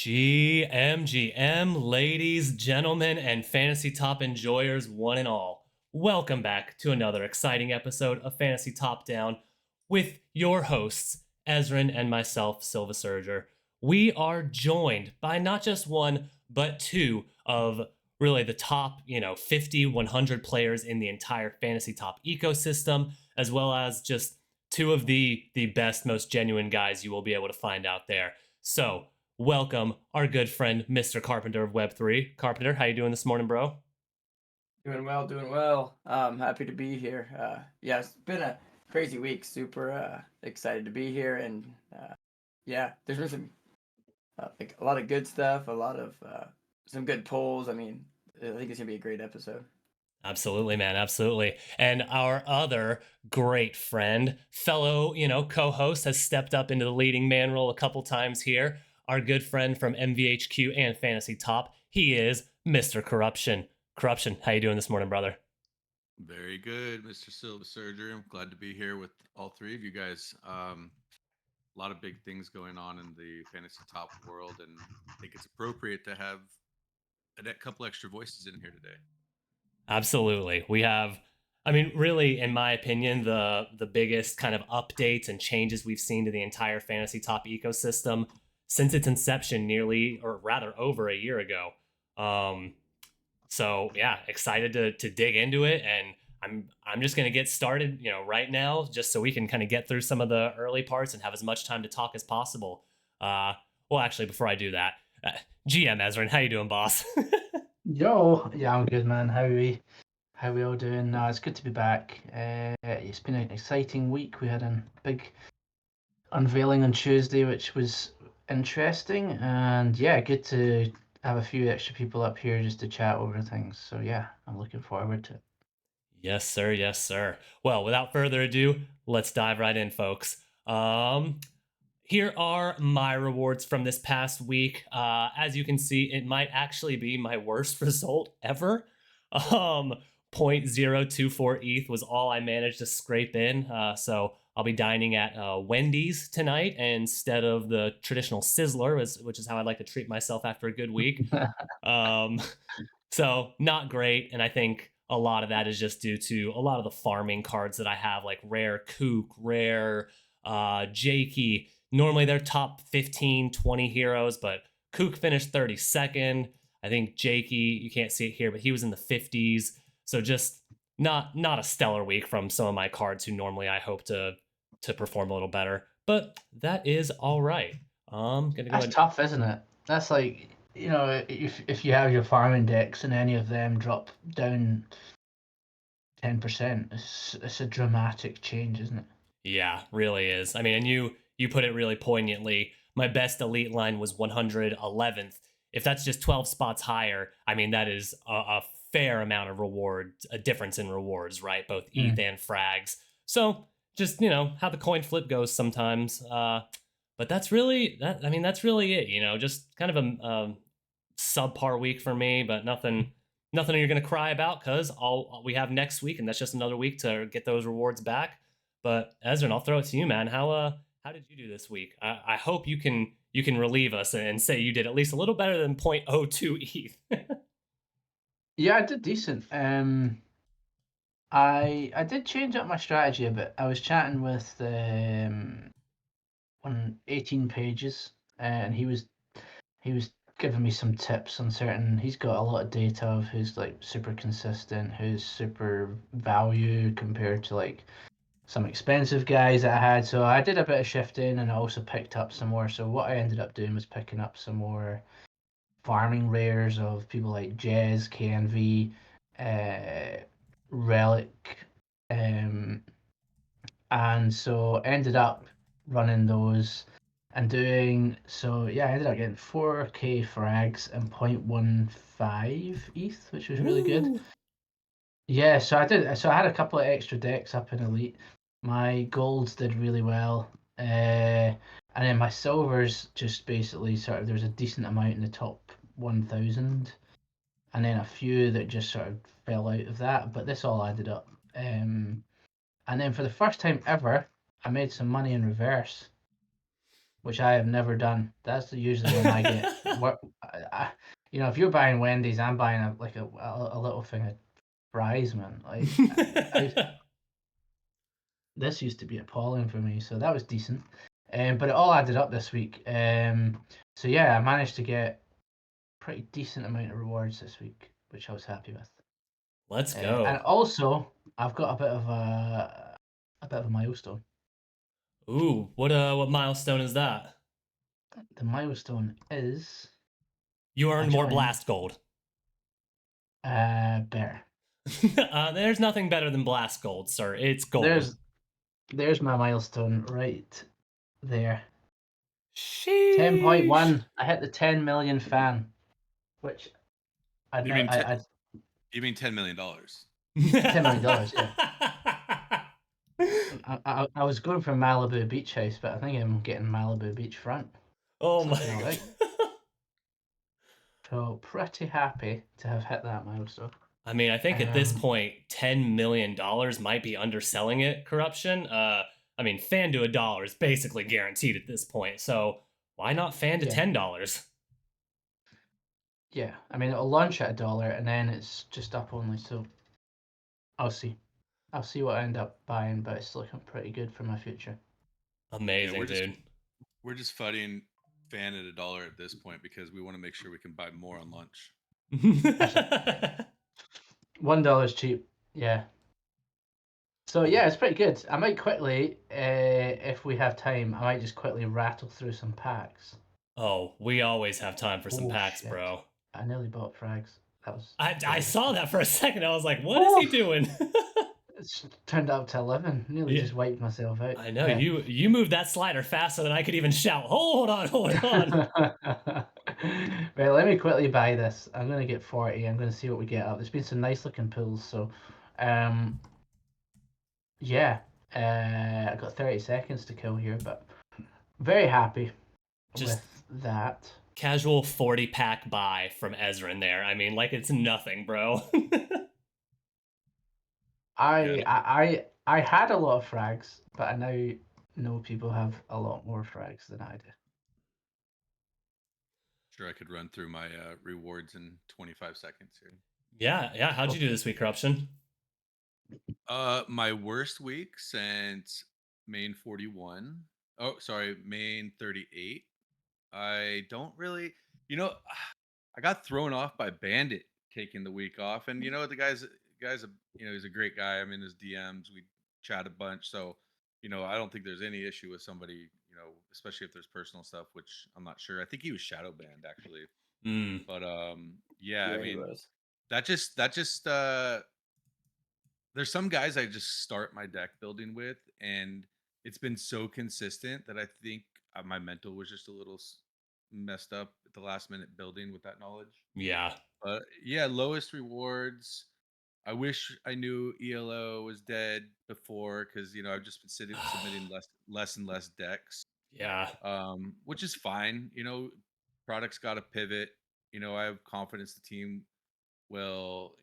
GM, ladies, gentlemen, and Fantasy Top enjoyers, one and all. Welcome back to another exciting episode of Fantasy Top Down with your hosts, Ezrin and myself, Silva Surger. We are joined by not just one, but two of really the top, 50, 100 players in the entire Fantasy Top ecosystem, as well as just two of the best, most genuine guys you will be able to find out there. So, welcome our good friend, Mr. Carpenter of Web3. Carpenter, how you doing this morning, bro? Doing well, doing well. Happy to be here. Yeah, it's been a crazy week. Super excited to be here, and yeah, there's been some like a lot of good stuff, a lot of some good polls. I mean, I think it's gonna be a great episode. Absolutely, man. Absolutely. And our other great friend, fellow, co-host has stepped up into the leading man role a couple times here. Our good friend from MVHQ and Fantasy Top. He is Mr. Corruption. Corruption, how you doing this morning, brother? Very good, Mr. Silva Surgery. I'm glad to be here with all three of you guys. A lot of big things going on in the fantasy top world, and I think it's appropriate to have a couple extra voices in here today. Absolutely. We have, I mean, really, in my opinion, the biggest kind of updates and changes we've seen to the entire Fantasy Top ecosystem since its inception nearly, or rather over a year ago. So yeah, excited to dig into it, and I'm just gonna get started, right now, just so we can kind of get through some of the early parts and have as much time to talk as possible. Well, actually, before I do that, GM Ezrin, how you doing, boss? Yo, yeah, I'm good, man. How we all doing? It's good to be back. It's been an exciting week. We had a big unveiling on Tuesday, which was interesting, and yeah, good to have a few extra people up here just to chat over things. So yeah, I'm looking forward to it. Yes, sir. Yes, sir. Well, without further ado, let's dive right in, folks. Here are my rewards from this past week. As you can see, it might actually be my worst result ever. 0.024 ETH was all I managed to scrape in. So I'll be dining at Wendy's tonight instead of the traditional Sizzler, which is how I like to treat myself after a good week. So not great, and I think a lot of that is just due to a lot of the farming cards that I have, like rare Kook, rare Jakey. Normally they're top 15, 20 heroes, but Kook finished 32nd. I think Jakey, you can't see it here, but he was in the 50s. So just not a stellar week from some of my cards who normally I hope to perform a little better. But that is all right. Gonna go That's tough, isn't it? That's like, if you have your farming decks and any of them drop down 10%, it's a dramatic change, isn't it? Yeah, really is. I mean, and you put it really poignantly. My best elite line was 111th. If that's just 12 spots higher, I mean, that is a fair amount of reward, a difference in rewards, right? Both ETH and frags. So just, how the coin flip goes sometimes. But that's really that's really it, just kind of a subpar week for me, but nothing you're gonna cry about, because all we have next week, and that's just another week to get those rewards back. But Ezra, I'll throw it to you, man. How did you do this week? I hope you can relieve us and say you did at least a little better than 0.02 ETH. Yeah, I did decent. I did change up my strategy a bit. I was chatting with on 18 pages, and he was giving me some tips on certain. He's got a lot of data of who's like super consistent, who's super value compared to like some expensive guys that I had. So I did a bit of shifting, and I also picked up some more. So what I ended up doing was picking up some more farming rares of people like Jez, KNV, Relic, and so ended up running those and doing so. Yeah, I ended up getting 4k frags and 0.15 ETH, which was really good. Yeah, so I did. So I had a couple of extra decks up in Elite. My golds did really well, and then my silvers just basically sort of, there was a decent amount in the top 1,000, and then a few that just sort of fell out of that. But this all added up. And then for the first time ever, I made some money in reverse, which I have never done. That's usually when I get what, if you're buying Wendy's, I'm buying a little thing of fries, man. Like, this used to be appalling for me, so that was decent. But it all added up this week. So yeah, I managed to get a pretty decent amount of rewards this week, which I was happy with. Let's go. And also, I've got a bit of a milestone. Ooh, what milestone is that? The milestone is You earned more joined- blast gold. better. There's nothing better than blast gold, sir. It's gold. There's my milestone right there. Sheesh. 10.1. I hit the 10 million fan, which You mean $10 million? $10 million, yeah. I was going for Malibu Beach House, but I think I'm getting Malibu Beach Front. Oh my Something god. alright. So pretty happy to have hit that milestone. I mean, I think at this point, $10 million might be underselling it, Corruption. I mean, fan to $1 is basically guaranteed at this point, so why not fan to Yeah. $10? Yeah, I mean, it'll launch at $1 and then it's just up only, so I'll see. I'll see what I end up buying, but it's looking pretty good for my future. Amazing, dude. We're just fighting fan at $1 at this point because we want to make sure we can buy more on lunch. $1 is cheap, yeah. So yeah, it's pretty good. I might quickly, if we have time, I might just quickly rattle through some packs. Oh, we always have time for some packs, shit. bro. I nearly bought frags. That was. I saw that for a second. I was like, what is he doing? It's turned up to 11. Nearly just wiped myself out. I know, you moved that slider faster than I could even shout. Hold on. Right, let me quickly buy this. I'm going to get 40. I'm going to see what we get up. There's been some nice looking pulls, so yeah. I got 30 seconds to kill here, but very happy with that. Casual 40-pack buy from Ezra in there. I mean, like it's nothing, bro. I had a lot of frags, but I now know people have a lot more frags than I do. Sure, I could run through my rewards in 25 seconds here. Yeah. How'd you do this week, Corruption? My worst week since main 41. Oh, sorry, main 38. I don't really, I got thrown off by Bandit taking the week off, and the guy's, he's a great guy. I'm in his DMs. We chat a bunch, so I don't think there's any issue with somebody, especially if there's personal stuff, which I'm not sure. I think he was shadow banned actually, but yeah, I mean, that just there's some guys I just start my deck building with, and it's been so consistent that I think my mental was just a little messed up at the last minute building with that knowledge. Yeah. But yeah, lowest rewards. I wish I knew ELO was dead before, because I've just been submitting less and less decks. Yeah. Which is fine. Product's got to pivot. I have confidence the team will,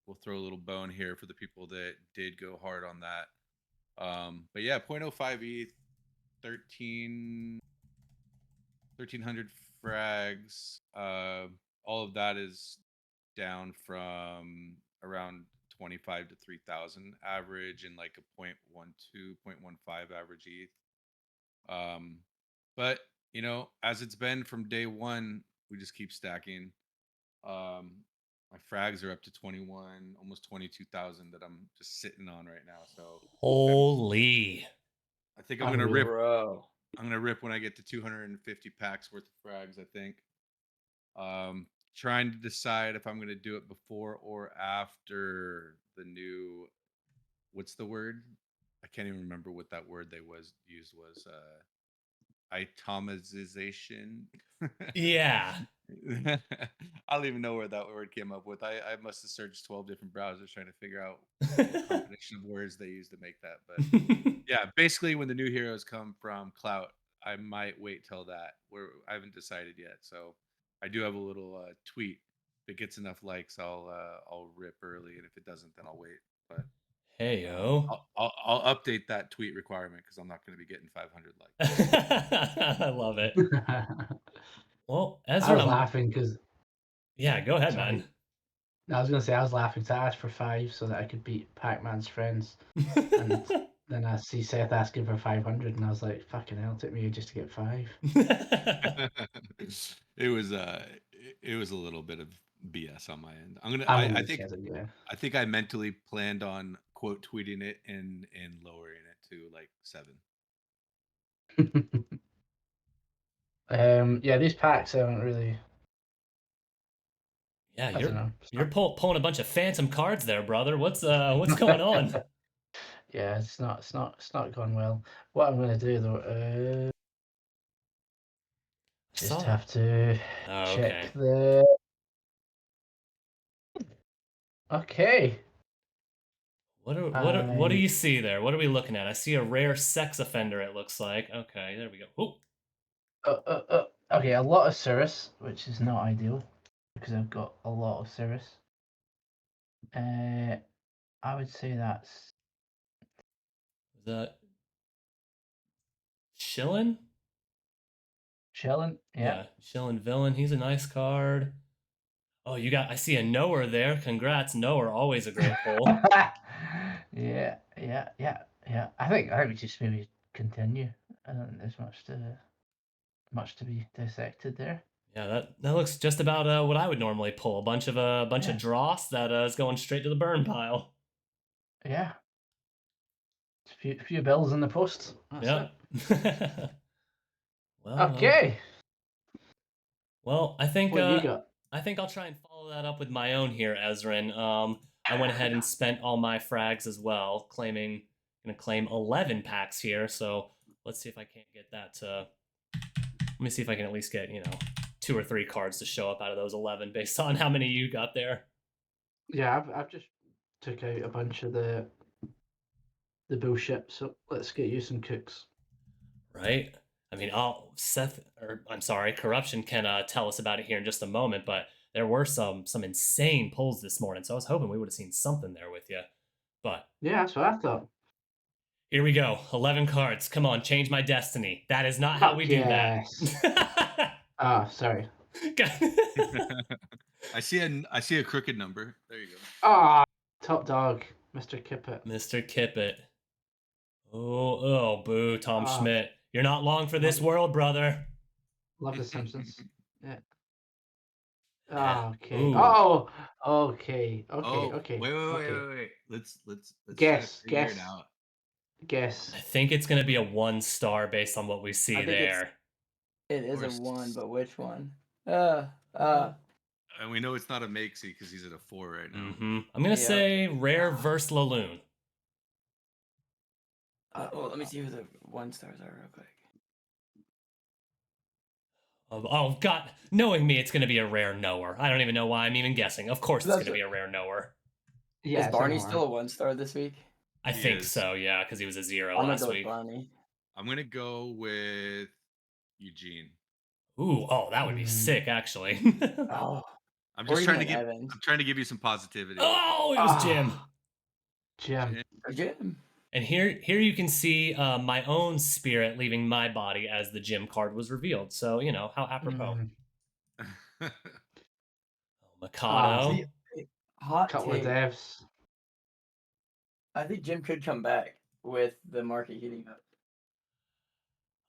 we'll throw a little bone here for the people that did go hard on that. But yeah, 0.05 ETH, 1300 frags. All of that is down from around 25 to 3,000 average, and like a 0.12, 0.15 average ETH. But as it's been from day one, we just keep stacking. My frags are up to 21, almost 22,000 that I'm just sitting on right now. So holy, I think I'm gonna rip. Bro. I'm gonna rip when I get to 250 packs worth of frags. I think. Trying to decide if I'm gonna do it before or after the new. What's the word? I can't even remember what that word they used was. Itemization. Yeah. I don't even know where that word came up with. I must have searched 12 different browsers trying to figure out what combination of words they use to make that. But yeah, basically when the new heroes come from Clout, I might wait till that. I haven't decided yet. So I do have a little tweet. If it gets enough likes, I'll rip early, and if it doesn't, then I'll wait. But hey yo, I'll update that tweet requirement, because I'm not going to be getting 500 likes. I love it. Well, I Ezra, was laughing because yeah, go ahead, sorry. I was gonna say I was laughing because I asked for 5 so that I could beat Pac-Man's friends, and man. then I see Seth asking for 500, and I was like, "Fucking hell, it took me just to get 5." It was it was a little bit of BS on my end. I mean, I you think said it, yeah. I think I mentally planned on quote tweeting it and lowering it to like 7. Yeah, these packs haven't really. Yeah, I don't know. you're pulling a bunch of phantom cards there, brother. What's going on? Yeah, it's not gone well. What I'm gonna do though, just have to Oh, check okay. the. Okay. What do you see there? What are we looking at? I see a rare sex offender. It looks like. Okay, there we go. Oh, Okay, a lot of Cirrus, which is not ideal because I've got a lot of Cirrus. I would say that's is that Shillin? chilling. Yeah. Shillin Villain. He's a nice card. Oh, I see a knower there. Congrats, knower. Always a great pull. Yeah. I think we just maybe continue. I don't think there's much to be dissected there. Yeah, that looks just about what I would normally pull. A bunch of dross that is going straight to the burn pile. Yeah. A few bills in the post. That's Yep. Well, it. Okay. Well, I think What you got? I think I'll try and follow that up with my own here, Ezrin. I went ahead and spent all my frags as well, gonna claim 11 packs here. So let's see if I can't get that to. Let me see if I can at least get 2 or 3 cards to show up out of those 11 based on how many you got there. Yeah, I've just took out a bunch of the bullshit. So let's get you some cooks. Right. I mean, Corruption can tell us about it here in just a moment, but there were some insane pulls this morning, so I was hoping we would have seen something there with you. But Yeah, that's what I thought. here we go. 11 cards. Come on, change my destiny. That is not how we do that. Sorry. I see a crooked number. There you go. Top dog, Mr. Kippet. Mr. Kippet. Oh, boo, Tom Ah. Schmidt. You're not long for this world, brother. Love The Simpsons. Yeah. Okay. Ooh. Oh, okay. Okay. Wait. Let's Guess. try to figure it out. Guess. I think it's going to be a 1-star based on what we see there. It is a 1, but which one? And we know it's not a Makesy because he's at a 4 right now. I'm going to say rare versus Laloon. Let me see who the 1-stars are real quick. Oh, God. Knowing me, it's going to be a rare knower. I don't even know why I'm even guessing. Of course it's going to be a rare knower. Yeah, is Barney still a 1-star this week? I think so, yeah, because he was a 0 I'm last gonna go week. with Barney. I'm going to go with Eugene. Ooh, that would be sick, actually. I'm just trying to give you some positivity. Oh, it was Jim. Jim. And here you can see my own spirit leaving my body as the Jim card was revealed. So, how apropos. Mikado. Hot couple take. of devs. I think Jim could come back with the market heating up.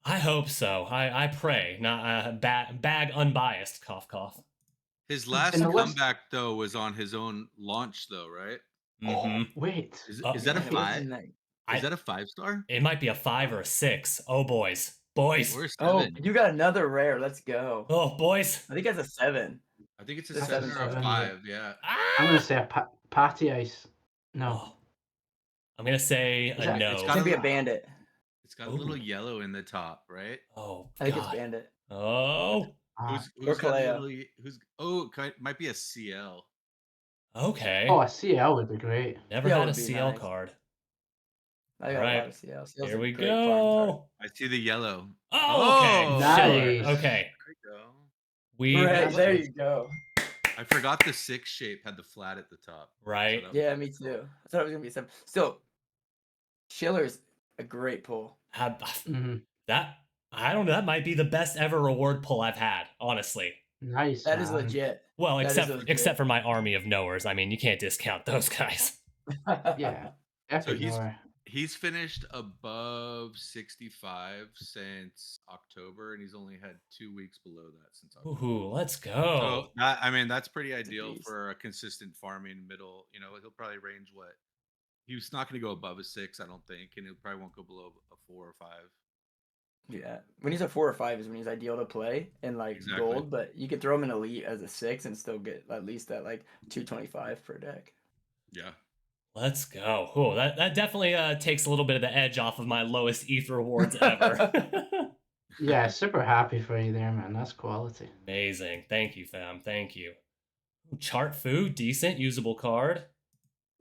I hope so. I pray. Not bag unbiased. Cough, cough. His last comeback though was on his own launch though, right? Wait. Is that a 5? Is that a 5-star? It might be a 5 or a 6. Oh, boys. Boys. Or a 7. Oh, you got another rare. Let's go. Oh, boys. I think it's a 7. I think it's a 7 or a 5. Yeah. I'm gonna say a patty ice. No. Oh. I'm gonna say a no. It's gonna be a bandit. It's got a little yellow in the top, right? Oh, I think it's bandit. Oh. Who's got a little, might be a CL. Okay. Oh, a CL would be great. Never had a CL card. I got a lot of CLs. Here we go. I see the yellow. Oh, okay. Nice. Sure. Okay. There you go. There you go. I forgot the 6 shape had the flat at the top. Right. So yeah, me too. I thought it was gonna be a 7. Still, Schiller's a great pull. That I don't know. That might be the best ever reward pull I've had, honestly. Nice, That is man. legit. Well, That is except legit. for my army of knowers. I mean, you can't discount those guys. Yeah, So epic nowhere. he's finished above 65 since October, and he's only had 2 weeks below that since October. Ooh, let's So go. that's pretty ideal beast. for a consistent farming middle. You know, he'll probably range what he's not going to go above a 6, I don't think, and he probably won't go below a 4 or 5. Yeah, when he's a 4 or 5 is when he's ideal to play in like Exactly. gold, but you could throw him in elite as a 6 and still get at least that like 225 per deck. Yeah. Let's go. Oh, that definitely takes a little bit of the edge off of my lowest ETH rewards ever. Yeah, super happy for you there, man. That's quality. Amazing. Thank you, fam. Thank you. Chart food, decent, usable card.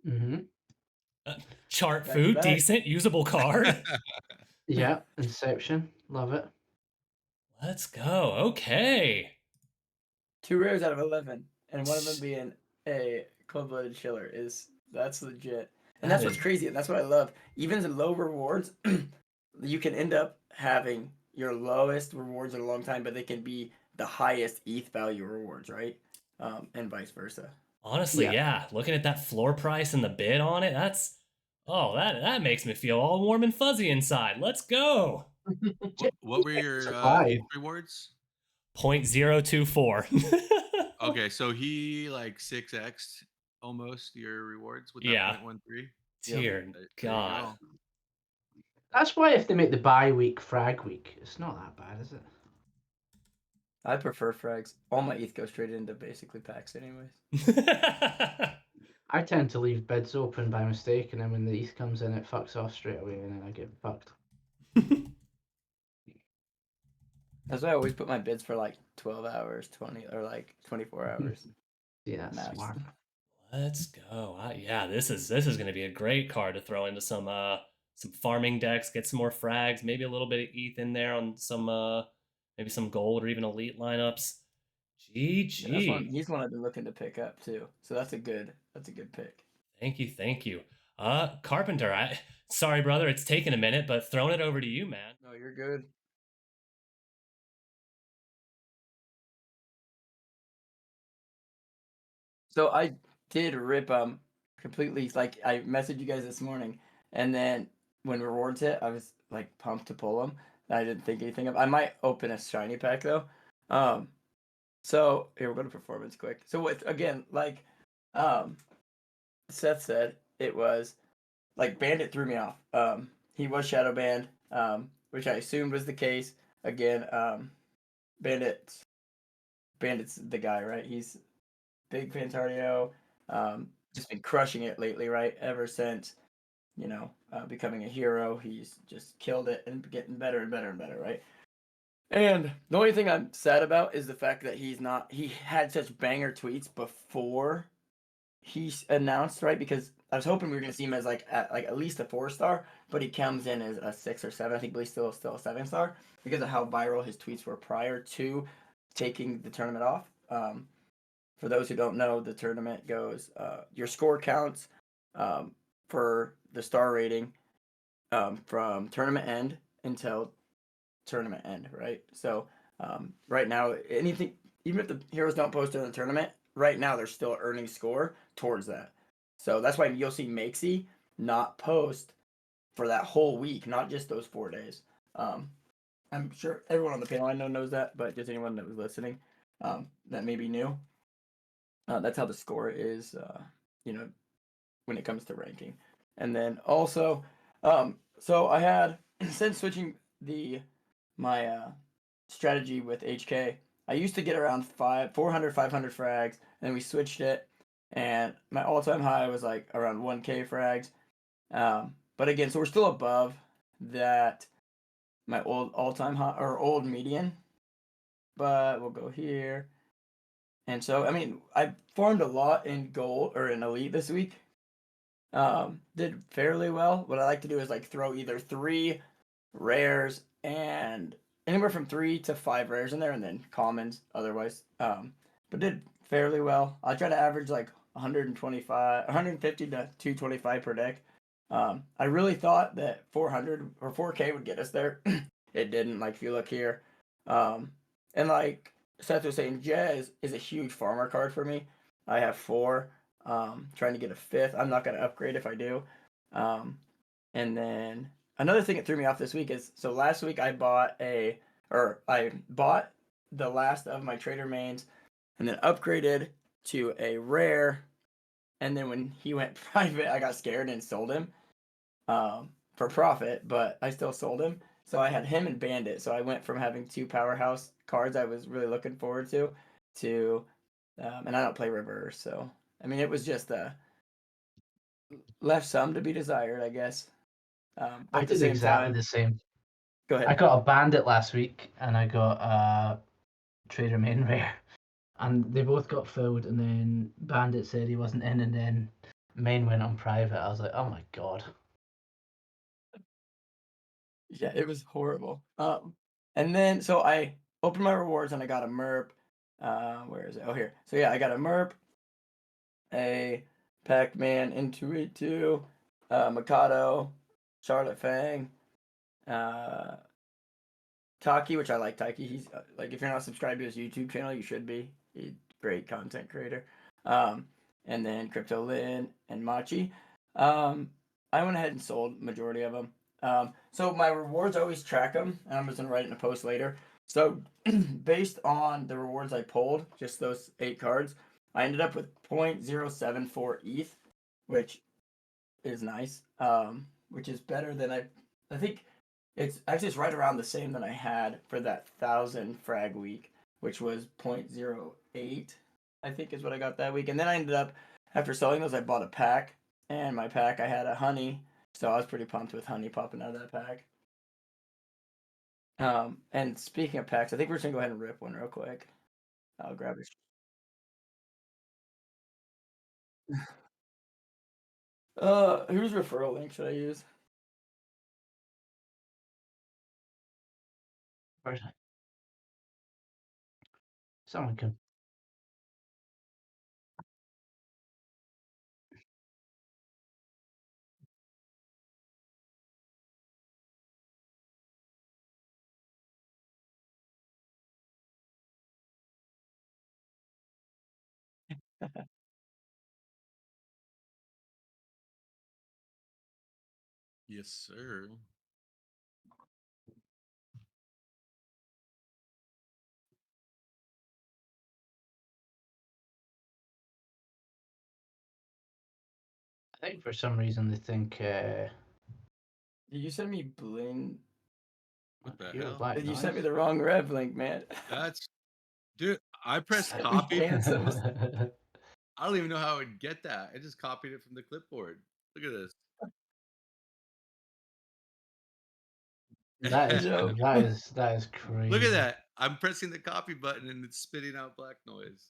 Mm-hmm. Chart Back to food, back. decent, usable card. Yeah, Inception. Love it. Let's go. Okay. 2 rares out of 11, and one of them being a cold-blooded chiller that's legit. And that's That what's is- crazy. And that's what I love. Even in low rewards, you can end up having your lowest rewards in a long time, but they can be the highest ETH value rewards, right? And vice versa. Honestly, yeah. Looking at that floor price and the bid on it, that makes me feel all warm and fuzzy inside. Let's go. What were your Supply. ETH rewards? 0.024. Okay, so he like 6x almost your rewards with that Yeah. 0.13. Dear There you God. go. That's why if they make the bye week frag week, it's not that bad, is it? I prefer frags. All my ETH goes straight into basically packs, anyways. I tend to leave bids open by mistake, and then when the ETH comes in, it fucks off straight away, and then I get fucked. That's why I always put my bids for like 12 hours, 20 or like 24 hours. Yeah, that's Max. smart. Let's go. Yeah, this is going to be a great card to throw into some farming decks, get some more frags, maybe a little bit of ETH in there on some maybe some gold or even elite lineups. GG. He's one I've been looking to pick up too. So that's a good pick. Thank you. Carpenter, sorry brother, it's taken a minute, but throwing it over to you, man. No, you're good. So I did rip completely, like I messaged you guys this morning, and then when rewards hit, I was like pumped to pull them. I didn't think anything of. I might open a shiny pack though. So here we'll go to performance quick. So with again, like Seth said, it was like Bandit threw me off. He was shadow banned, which I assumed was the case. Again, Bandit's the guy, right? He's big Fantario. Just been crushing it lately, right? Ever since, becoming a hero, he's just killed it and getting better and better and better, right? And the only thing I'm sad about is the fact that he had such banger tweets before he announced, right? Because I was hoping we were gonna see him as at least a 4-star, but he comes in as a 6 or 7. I think, but he's still a 7-star because of how viral his tweets were prior to taking the tournament off. For those who don't know, the tournament goes your score counts for the star rating from tournament end until tournament end, right? So right now, anything, even if the heroes don't post in the tournament, right now they're still earning score towards that. So that's why you'll see Makesy not post for that whole week, not just those 4 days. I'm sure everyone on the panel I know knows that, but just anyone that was listening that may be new. That's how the score is, when it comes to ranking. And then also, so I had, since switching my strategy with HK, I used to get around 400, 500 frags, and then we switched it, and my all-time high was like around 1K frags. But again, so we're still above that, my old all-time high, or old median, but we'll go here. And so, I mean, I farmed a lot in gold or in elite this week. Did fairly well. What I like to do is like throw either 3 rares and anywhere from 3 to 5 rares in there, and then commons otherwise. But did fairly well. I try to average like 150 to 225 per deck. I really thought that 400 or 4K would get us there. it didn't. Like if you look here, and like Seth was saying, Jazz is a huge farmer card for me. I have 4. Trying to get a 5th. I'm not gonna upgrade if I do. And then another thing that threw me off this week is so last week I bought the last of my trader mains and then upgraded to a rare. And then when he went private, I got scared and sold him for profit, but I still sold him. So I had him and Bandit. So I went from having 2 powerhouse cards I was really looking forward to, and I don't play reverse. So, I mean, it was just left some to be desired, I guess. But I at the did same exactly time, the same. go ahead. I got a bandit last week, and I got a trader main rare, and they both got filled. And then bandit said he wasn't in, and then main went on private. I was like, oh my god. Yeah, it was horrible. And then so I opened my rewards and I got a merp. Where is it? Oh, here. So yeah, I got a merp, a Pac-Man into it too, Mikado, Charlotte Fang, uh, Taki, which I like Taki. He's like if you're not subscribed to his YouTube channel, you should be. He's a great content creator. And then Crypto Lin and Machi. I went ahead and sold majority of them. So my rewards I always track them, and I'm just gonna write it in a post later. So based on the rewards I pulled, just those 8 cards, I ended up with 0.074 ETH, which is nice. Which is better than I think it's right around the same that I had for that 1,000 frag week, which was 0.08, I think is what I got that week. And then I ended up after selling those, I bought a pack, and my pack I had a honey, so I was pretty pumped with honey popping out of that pack. And speaking of packs, I think we're just gonna go ahead and rip one real quick. I'll grab it. Whose referral link should I use? Where's it? Someone can. Yes, sir. I think for some reason they think Did you send me bling? What the you're hell? black You noise. sent me the wrong rev link, man. That's dude. I pressed Sent me copy. cancels. I don't even know how I would get that. I just copied it from the clipboard. Look at this. That is Yo. that is crazy. Look at that. I'm pressing the copy button and it's spitting out black noise.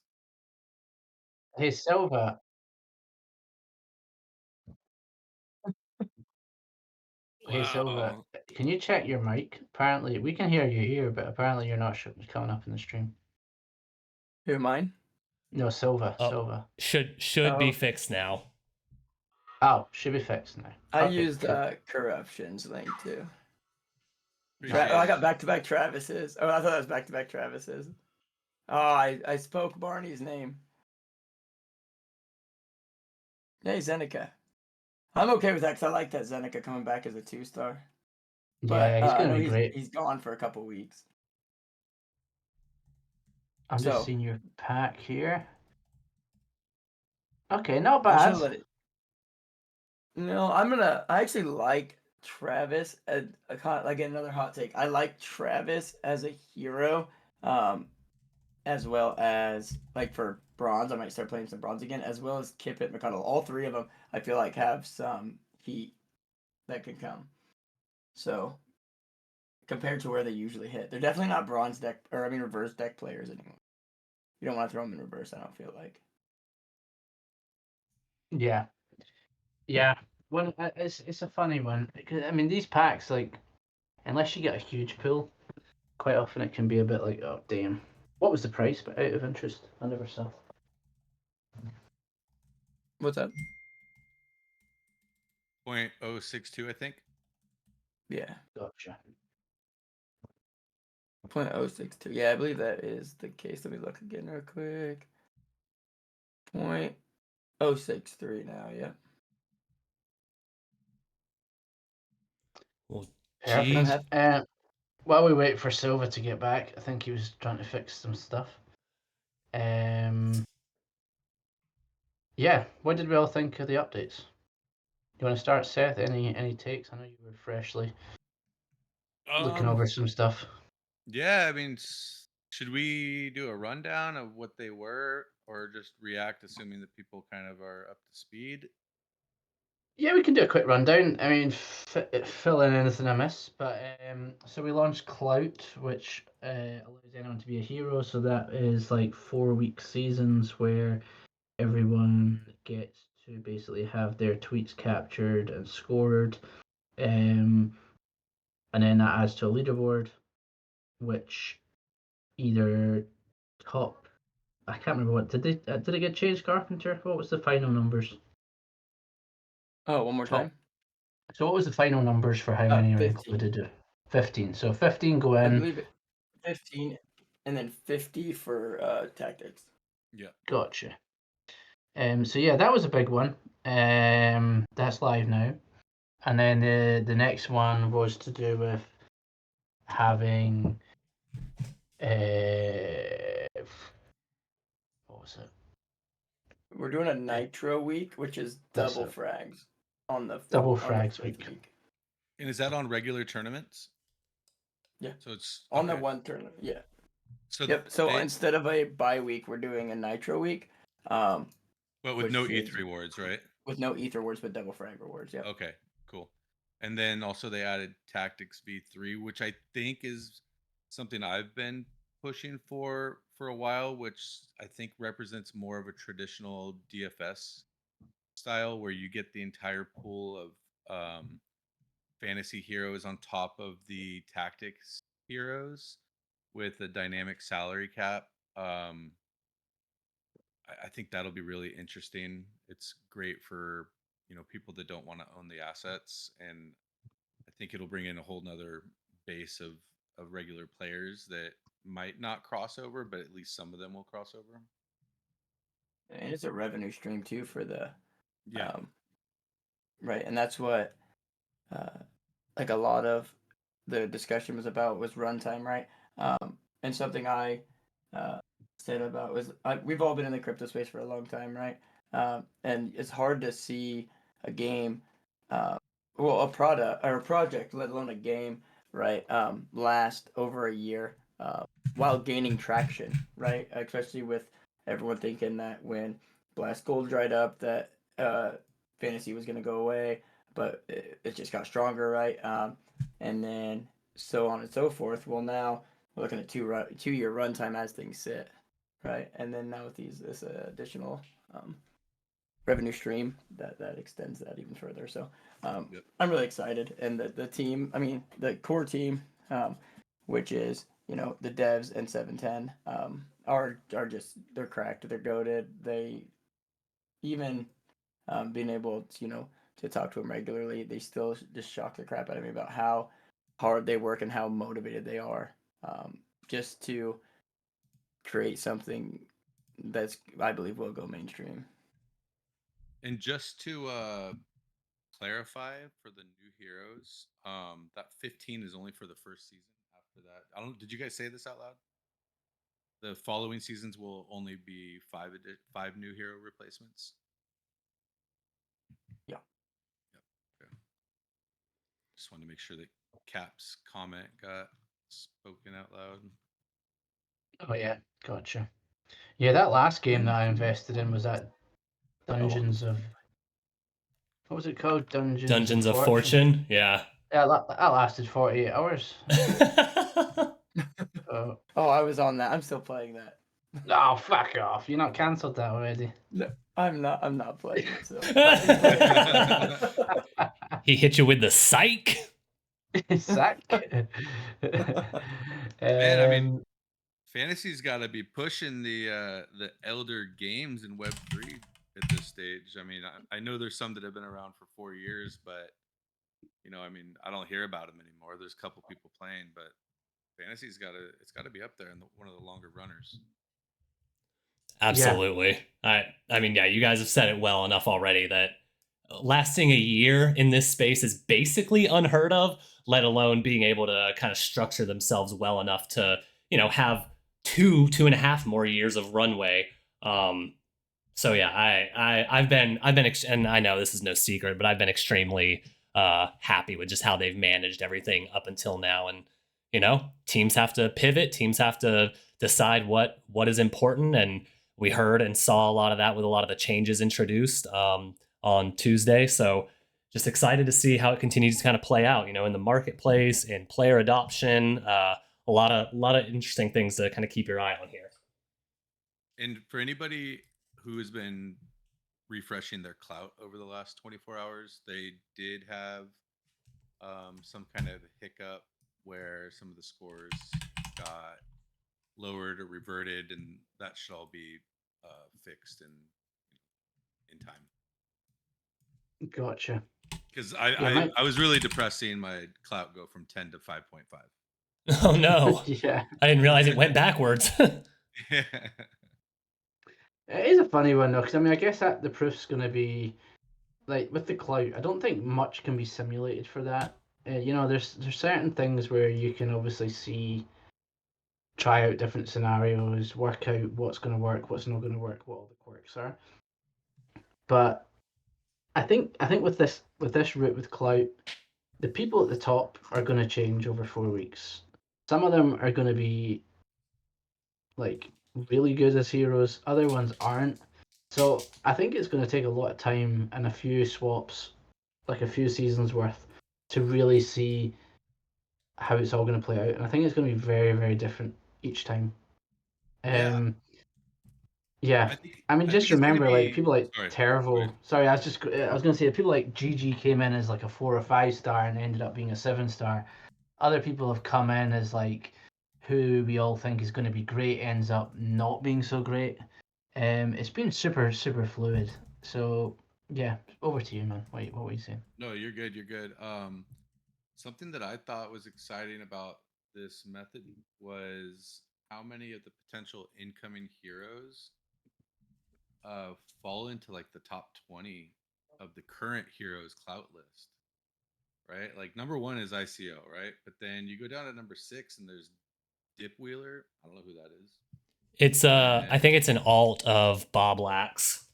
Hey Silva, hey Silva, Wow. can you check your mic? Apparently we can hear you here, but apparently you're not coming up in the stream. Who, mine? No, Silva, Oh, Silva. should be Oh. fixed now. Oh, should be fixed now. I Okay, used cool. corruptions link too. Appreciate I it. got back-to-back Travis's. Oh, I thought that was back-to-back Travis's. Oh, I spoke Barney's name. Hey, Zeneca. I'm okay with that because I like that Zeneca coming back as a 2-star. But Yeah, he's I gonna know be great. he's gone for a couple weeks. I'm So just seeing your pack here. Okay, not I should bad. have let it. No, I actually like Travis. Like another hot take. I like Travis as a hero. As well as like for bronze, I might start playing some bronze again, as well as Kippet, McConnell. All 3 of them, I feel like have some heat that can come. So compared to where they usually hit, they're definitely not bronze deck or I mean reverse deck players anymore. You don't want to throw them in reverse. I don't feel like. Yeah, yeah. Well, it's a funny one because I mean these packs like unless you get a huge pool, quite often it can be a bit like oh damn. What was the price? But out of interest, I never saw. What's up? 0.062, I think. Yeah. Gotcha. .062. Yeah, I believe that is the case. Let me look again real quick. .063 now. Yeah. Well, Perfect. I'm geez. happy. While we wait for Silva to get back, I think he was trying to fix some stuff. Yeah, what did we all think of the updates? You want to start, Seth? Any takes? I know you were freshly looking over some stuff. Yeah, I mean, should we do a rundown of what they were, or just react, assuming that people kind of are up to speed? Yeah, we can do a quick rundown. I mean, fill in anything I miss. But so we launched Clout, which allows anyone to be a hero. So that is like 4-week seasons where everyone gets to basically have their tweets captured and scored. And then that adds to a leaderboard, which either top. I can't remember what did it get changed, Carpenter? What was the final numbers? Oh, one more Top. time. So what was the final numbers for how many are 15. included? 15. So 15 go I in. believe it 15 and then 50 for tactics. Yeah. Gotcha. So yeah, that was a big one. That's live now. And then the next one was to do with having what was it? We're doing a nitro week, which is That's double it. frags on the Double on the frags 5th week. week. And is that on regular tournaments? Yeah. So it's On okay. the one tournament. Yeah. So Yep. So they, instead of a bye week, we're doing a nitro week. but with which no is- ETH rewards, right? With no ether rewards, but double frag rewards. Yep. Okay, cool. And then also they added Tactics V3, which I think is something I've been pushing for a while, which I think represents more of a traditional DFS style where you get the entire pool of fantasy heroes on top of the tactics heroes with a dynamic salary cap. I think that'll be really interesting. It's great for people that don't want to own the assets, and I think it'll bring in a whole nother base of regular players that might not cross over, but at least some of them will cross over. And it's a revenue stream too for the Yeah. right, and that's what like a lot of the discussion was about was runtime, right? And something I said about was we've all been in the crypto space for a long time, right? And it's hard to see a game, well, a product or a project, let alone a game, right? Last over a year while gaining traction, right? Especially with everyone thinking that when Blast Gold dried up, that fantasy was going to go away, but it just got stronger, right? And then so on and so forth. Well, now we're looking at 2-year runtime as things sit, right? And then now with this additional revenue stream that extends that even further. So Yep. I'm really excited, and the team, I mean the core team, which is the devs and 710, are just they're cracked, they're goated. They even being able to talk to them regularly, they still just shock the crap out of me about how hard they work and how motivated they are, just to create something that's I believe will go mainstream. And just to clarify for the new heroes, that 15 is only for the first season. After that, I don't. Did you guys say this out loud? The following seasons will only be five new hero replacements. Yeah. Yep. Okay. Just wanted to make sure that Cap's comment got spoken out loud. Oh yeah, gotcha. Yeah, that last game that I Mhm. invested in was that Dungeons of what was it called? Dungeons of Fortune. Yeah. Yeah, that lasted 48 hours. Oh, I was on that. I'm still playing that. oh, fuck off! You're not cancelled that already. No, I'm not. I'm not playing it. So He hit you with the psych. Sack. Man, I mean, fantasy's got to be pushing the elder games in Web3 at this stage. I mean, I know there's some that have been around for 4 years, but I mean, I don't hear about them anymore. There's a couple people playing, but fantasy's got to be up there and one of the longer runners. Absolutely. I mean, yeah, you guys have said it well enough already that lasting a year in this space is basically unheard of, let alone being able to kind of structure themselves well enough to, have 2.5 more years of runway. So yeah, and I know this is no secret, but I've been extremely happy with just how they've managed everything up until now. And teams have to pivot, teams have to decide what is important, and we heard and saw a lot of that with a lot of the changes introduced on Tuesday. So just excited to see how it continues to kind of play out, in the marketplace, in player adoption. A lot of interesting things to kind of keep your eye on here. And for anybody who has been refreshing their Clout over the last 24 hours, they did have some kind of hiccup where some of the scores got lowered or reverted, and that should all be fixed in time. Gotcha. Because Yeah, I was really depressed seeing my Clout go from 10 to 5.5. Oh no. yeah. I didn't realize it went backwards. It is a funny one though, because I mean, I guess that the proof's going to be like with the Clout. I don't think much can be simulated for that. There's certain things where you can obviously see, try out different scenarios, work out what's going to work, what's not going to work, what all the quirks are. But I think with this route with Clout, the people at the top are going to change over 4 weeks. Some of them are going to be like really good as heroes. Other ones aren't. So I think it's going to take a lot of time and a few swaps, like a few seasons worth, to really see how it's all going to play out. And I think it's going to be very, very different each time. Yeah. Yeah. I mean, I just think it's going to remember, like be. people like Sorry. Terrible. Sorry, I was going to say people like GG came in as like a 4 or 5 star and ended up being a 7 star. Other people have come in as like who we all think is going to be great ends up not being so great. It's been super super fluid. So yeah, over to you, man. What were you saying? No, you're good. You're good. Something that I thought was exciting about this method was how many of the potential incoming heroes fall into like the top 20 of the current heroes Clout list, right? Like number one is ICO, right? But then you go down to number 6 and there's Dip Wheeler. I don't know who that is. It's I think it's an alt of Bob Lax.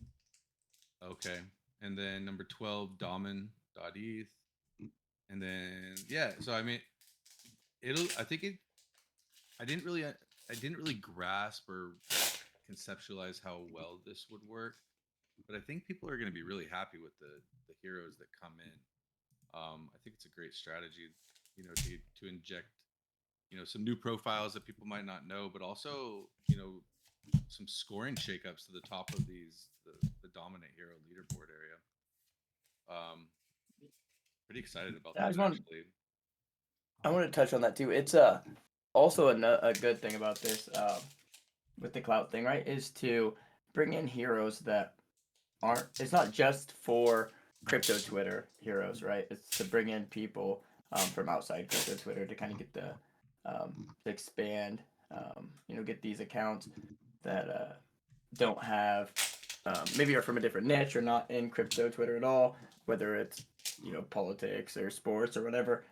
Okay. And then number 12, Damen.eth. And then yeah, so I mean I think it I didn't really grasp or conceptualize how well this would work, but I think people are going to be really happy with the heroes that come in. I think it's a great strategy, to inject, some new profiles that people might not know, but also, some scoring shakeups to the top of the dominant hero leaderboard area. Pretty excited about Yeah, that actually. I want to touch on that too. It's also a good thing about this with the Clout thing, right? Is to bring in heroes that aren't. It's not just for crypto Twitter heroes, right? It's to bring in people from outside crypto Twitter to kind of get the to expand, get these accounts that don't have maybe are from a different niche or not in crypto Twitter at all, whether it's politics or sports or whatever,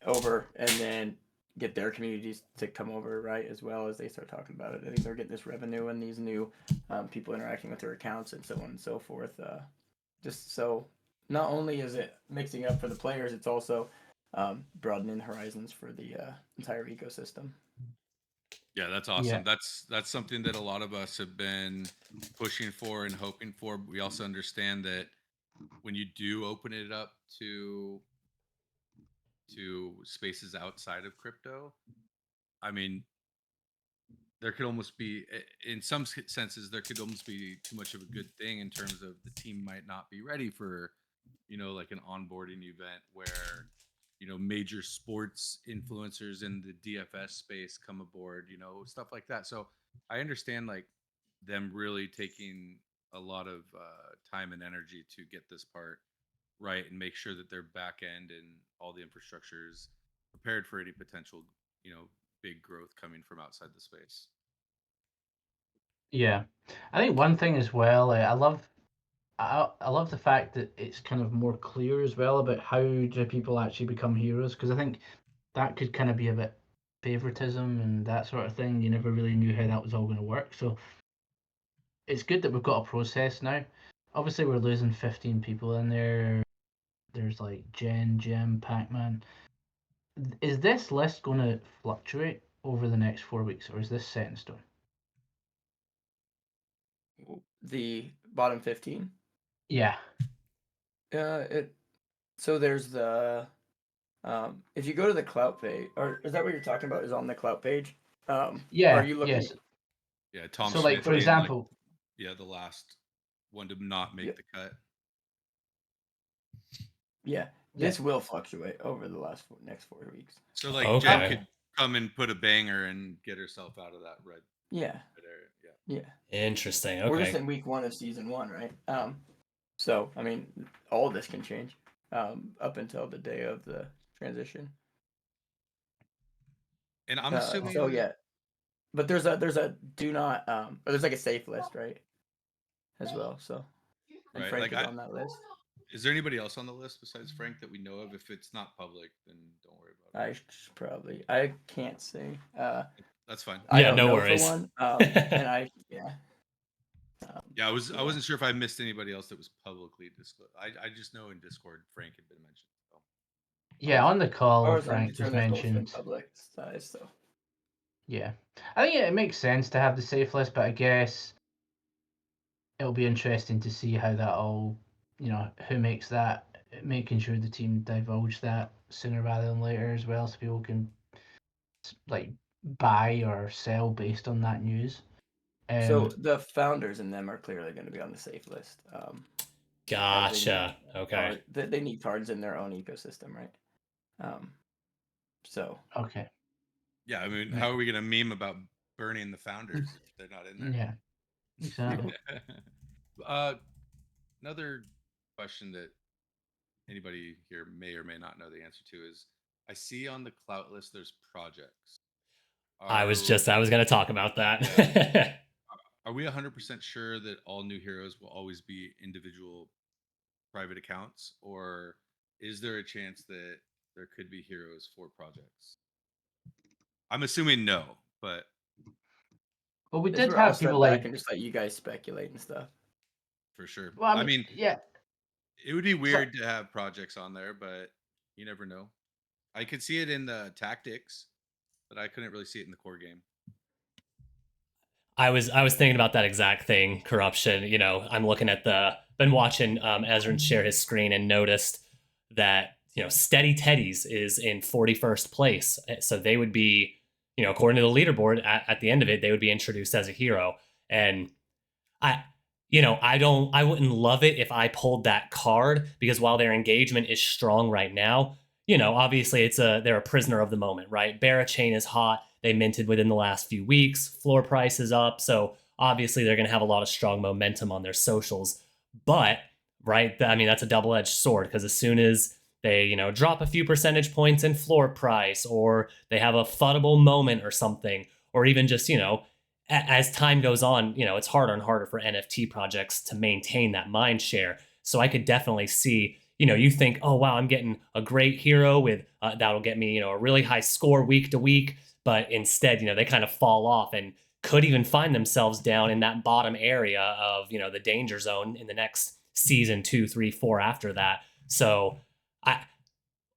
over and then get their communities to come over, right, as well as they start talking about it. I think they're getting this revenue and these new people interacting with their accounts and so on and so forth. Just so not only is it mixing up for the players, it's also broadening the horizons for the entire ecosystem. Yeah, that's awesome. Yeah. That's something that a lot of us have been pushing for and hoping for. We also understand that when you do open it up to spaces outside of crypto, I mean, there could almost be, in some senses, there could almost be too much of a good thing in terms of the team might not be ready for, like an onboarding event where, major sports influencers in the DFS space come aboard, stuff like that. So I understand like them really taking a lot of time and energy to get this part right and make sure that their back end and all the infrastructure is prepared for any potential, big growth coming from outside the space. Yeah, I think one thing as well, I love the fact that it's kind of more clear as well about how do people actually become heroes, because I think that could kind of be a bit favoritism and that sort of thing. You never really knew how that was all going to work. So it's good that we've got a process now. Obviously, we're losing 15 people in there. There's like Jen, Jim, Pac-Man. Is this list going to fluctuate over the next 4 weeks, or is this set in stone? The bottom 15. Yeah. So there's the if you go to the Clout page, or is that what you're talking about? Is on the Clout page? Are Yeah. you looking? Yes. Yeah, Tom So, like, Smith for being like, example, yeah, the last one to not Yeah. make the cut. Yeah, Yeah. this will fluctuate over the next 4 weeks. So like Jen Okay. could come and put a banger and get herself out of that red Yeah, area. Yeah. yeah. Interesting. We're just Okay. in week 1 of season 1, right? So I mean, all this can change up until the day of the transition. And I'm So assuming yeah, but there's a do not or there's like a safe list, right? As well. So and right. Frank Like is on that list. is there anybody else on the list besides Frank that we know of? If it's not public, then don't worry about it. I can't say. That's fine. I Yeah, don't no know worries. for one. And yeah. Yeah, I wasn't sure if I missed anybody else that was publicly disclosed. I just know in Discord Frank had been mentioned. So. yeah, on the As call, far as I'm Frank was concerned, they've both been mentioned. public size, so. Yeah, I think it makes sense to have the safe list, but I guess it'll be interesting to see how that all, who makes that, making sure the team divulge that sooner rather than later as well, so people can like buy or sell based on that news. So the founders in them are clearly going to be on the safe list. As Gotcha. Okay. they need cards in their own ecosystem, right? So Okay. Yeah, I mean, Right. how are we gonna meme about burning the founders if they're not in there? Yeah, exactly. Another question that anybody here may or may not know the answer to is: I see on the Clout list there's projects. I was Are going to talk about that. are we 100% sure that all new heroes will always be individual private accounts, or is there a chance that there could be heroes for projects? I'm assuming no, but Well, we this is did where I'll have people step back like, and just let you guys speculate and stuff. for sure. well, I mean, yeah, it would be weird to have projects on there, but you never know. I could see it in the tactics, but I couldn't really see it in the core game. I was thinking about that exact thing, corruption. I'm looking at been watching Ezrin share his screen and noticed that Steady Teddy's is in 41st place. So they would be, according to the leaderboard at the end of it, they would be introduced as a hero. And I I wouldn't love it if I pulled that card, because while their engagement is strong right now, obviously they're a prisoner of the moment, right? Barachain is hot. They minted within the last few weeks. Floor price is up. So obviously they're going to have a lot of strong momentum on their socials. But, right, I mean, that's a double-edged sword, because as soon as they, drop a few percentage points in floor price, or they have a fuddable moment or something, or even just, as time goes on, it's harder and harder for NFT projects to maintain that mind share. So I could definitely see, you think, oh, wow, I'm getting a great hero with that'll get me, a really high score week to week. But instead, they kind of fall off and could even find themselves down in that bottom area of, the danger zone in the next season 2, 3, 4 after that. So I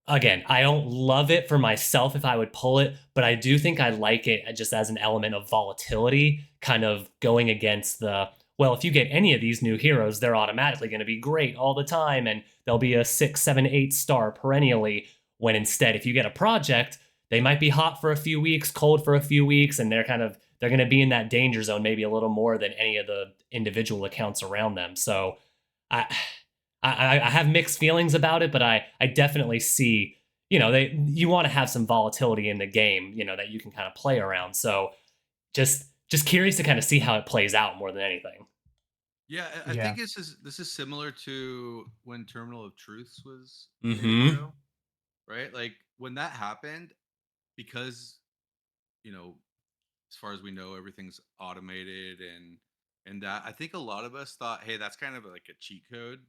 don't love it for myself if I would pull it, but I do think I like it just as an element of volatility, kind of going against well, if you get any of these new heroes, they're automatically going to be great all the time, and they'll be a 6, 7, 8 star perennially. When instead, if you get a project, they might be hot for a few weeks, cold for a few weeks, and they're going to be in that danger zone maybe a little more than any of the individual accounts around them. So I have mixed feelings about it, but I definitely see, you want to have some volatility in the game, that you can kind of play around. So just curious to kind of see how it plays out more than anything. Yeah, I think this is similar to when Terminal of Truths was a hero, right? Like when that happened, because as far as we know, everything's automated and that I think a lot of us thought, hey, that's kind of like a cheat code,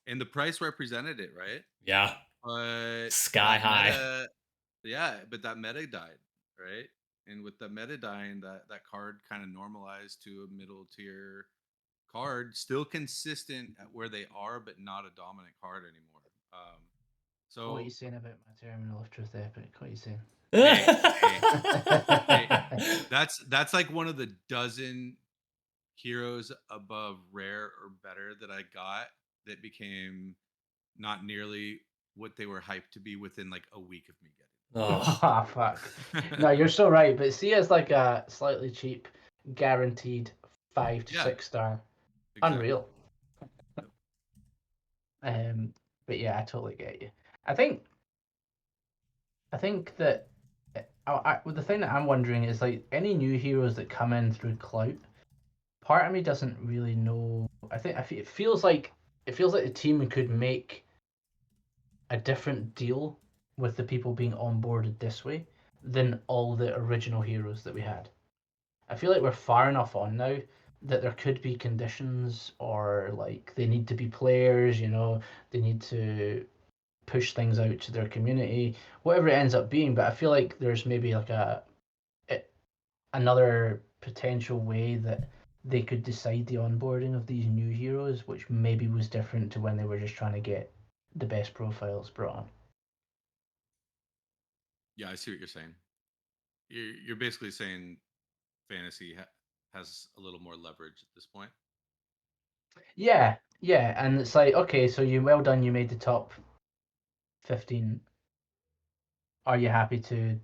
and the price represented it, right? Yeah, But sky that high. meta, yeah, but that meta died, right? And with the meta dying, that card kind of normalized to a middle tier card, still consistent at where they are, but not a dominant card anymore. What are So you saying about my terminal of truth epic? What are you saying? hey, hey, that's like one of the dozen heroes above rare or better that I got that became not nearly what they were hyped to be within like a week of me Oh, Ah, fuck. getting. No, you're so right. But see, as like a slightly cheap, guaranteed 5 to Yeah, 6 star, exactly. unreal. Yep. Um, but yeah, I totally get you. I think, I think that well, the thing that I'm wondering is like any new heroes that come in through Clout. Part of me doesn't really know. It feels like the team could make a different deal with the people being onboarded this way than all the original heroes that we had. I feel like we're far enough on now that there could be conditions or like they need to be players, they need to push things out to their community, whatever it ends up being. But I feel like there's maybe like another potential way that they could decide the onboarding of these new heroes, which maybe was different to when they were just trying to get the best profiles brought on. Yeah, I see what you're saying. You're basically saying fantasy has a little more leverage at this point. Yeah, yeah, and it's like, okay, so you well done, you made the top 15. Are you happy to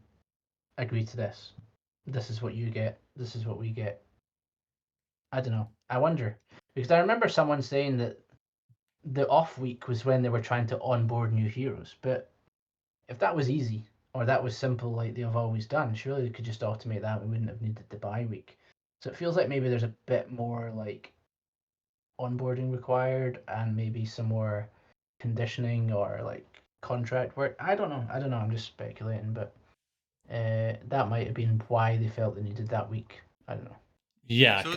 agree to this? This is what you get. This is what we get. I don't know. I wonder because I remember someone saying that the off week was when they were trying to onboard new heroes, but if that was easy or that was simple like they've always done, surely they could just automate that. We wouldn't have needed the bye week. So it feels like maybe there's a bit more like onboarding required and maybe some more conditioning or like contract work. I don't know. I don't know. I'm just speculating, but that might have been why they felt they needed that week. I don't know. yeah. So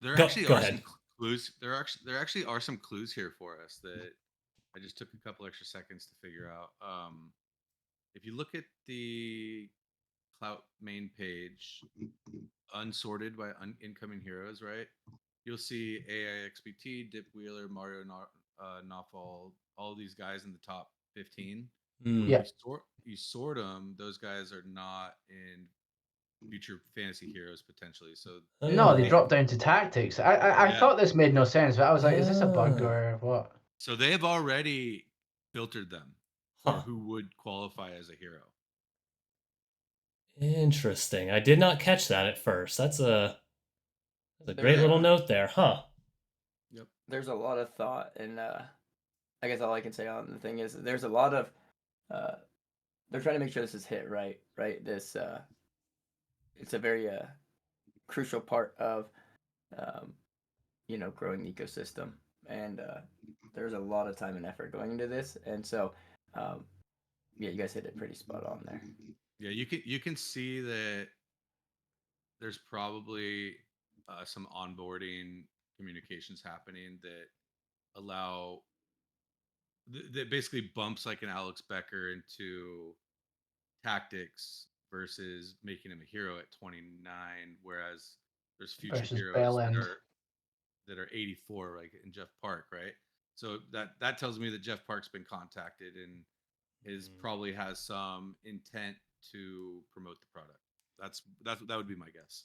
there actually Go are ahead. some clues. There actually are some clues here for us that I just took a couple extra seconds to figure out. If you look at the Clout main page, unsorted by incoming heroes, right? You'll see AIXBT, Dip Wheeler, Mario Nafal, all these guys in the top 15. When Mm. Yeah. you sort them, those guys are not in future fantasy heroes potentially. So No, they they Oh. dropped down to tactics. I yeah. thought this made no sense, but I was like, is this a bug Ah. or what? So they have already filtered them for Huh. who would qualify as a hero. Interesting. I did not catch that at first. That's a great There's little Yeah. note there, huh? Yep. there's a lot of thought, and I guess all I can say on the thing is there's a lot of uh, they're trying to make sure this is hit right, right? This it's a very crucial part of um, growing the ecosystem, and there's a lot of time and effort going into this, and so um, yeah, you guys hit it pretty spot on there. Yeah, you can see that there's probably some onboarding communications happening that allow that basically bumps like an Alex Becker into tactics versus making him a hero at 29, whereas there's future Versus heroes Bell that End. are 84, like in Jeff Park, right? So that tells me that Jeff Park's been contacted and is Mm. probably has some intent to promote the product. That would be my guess.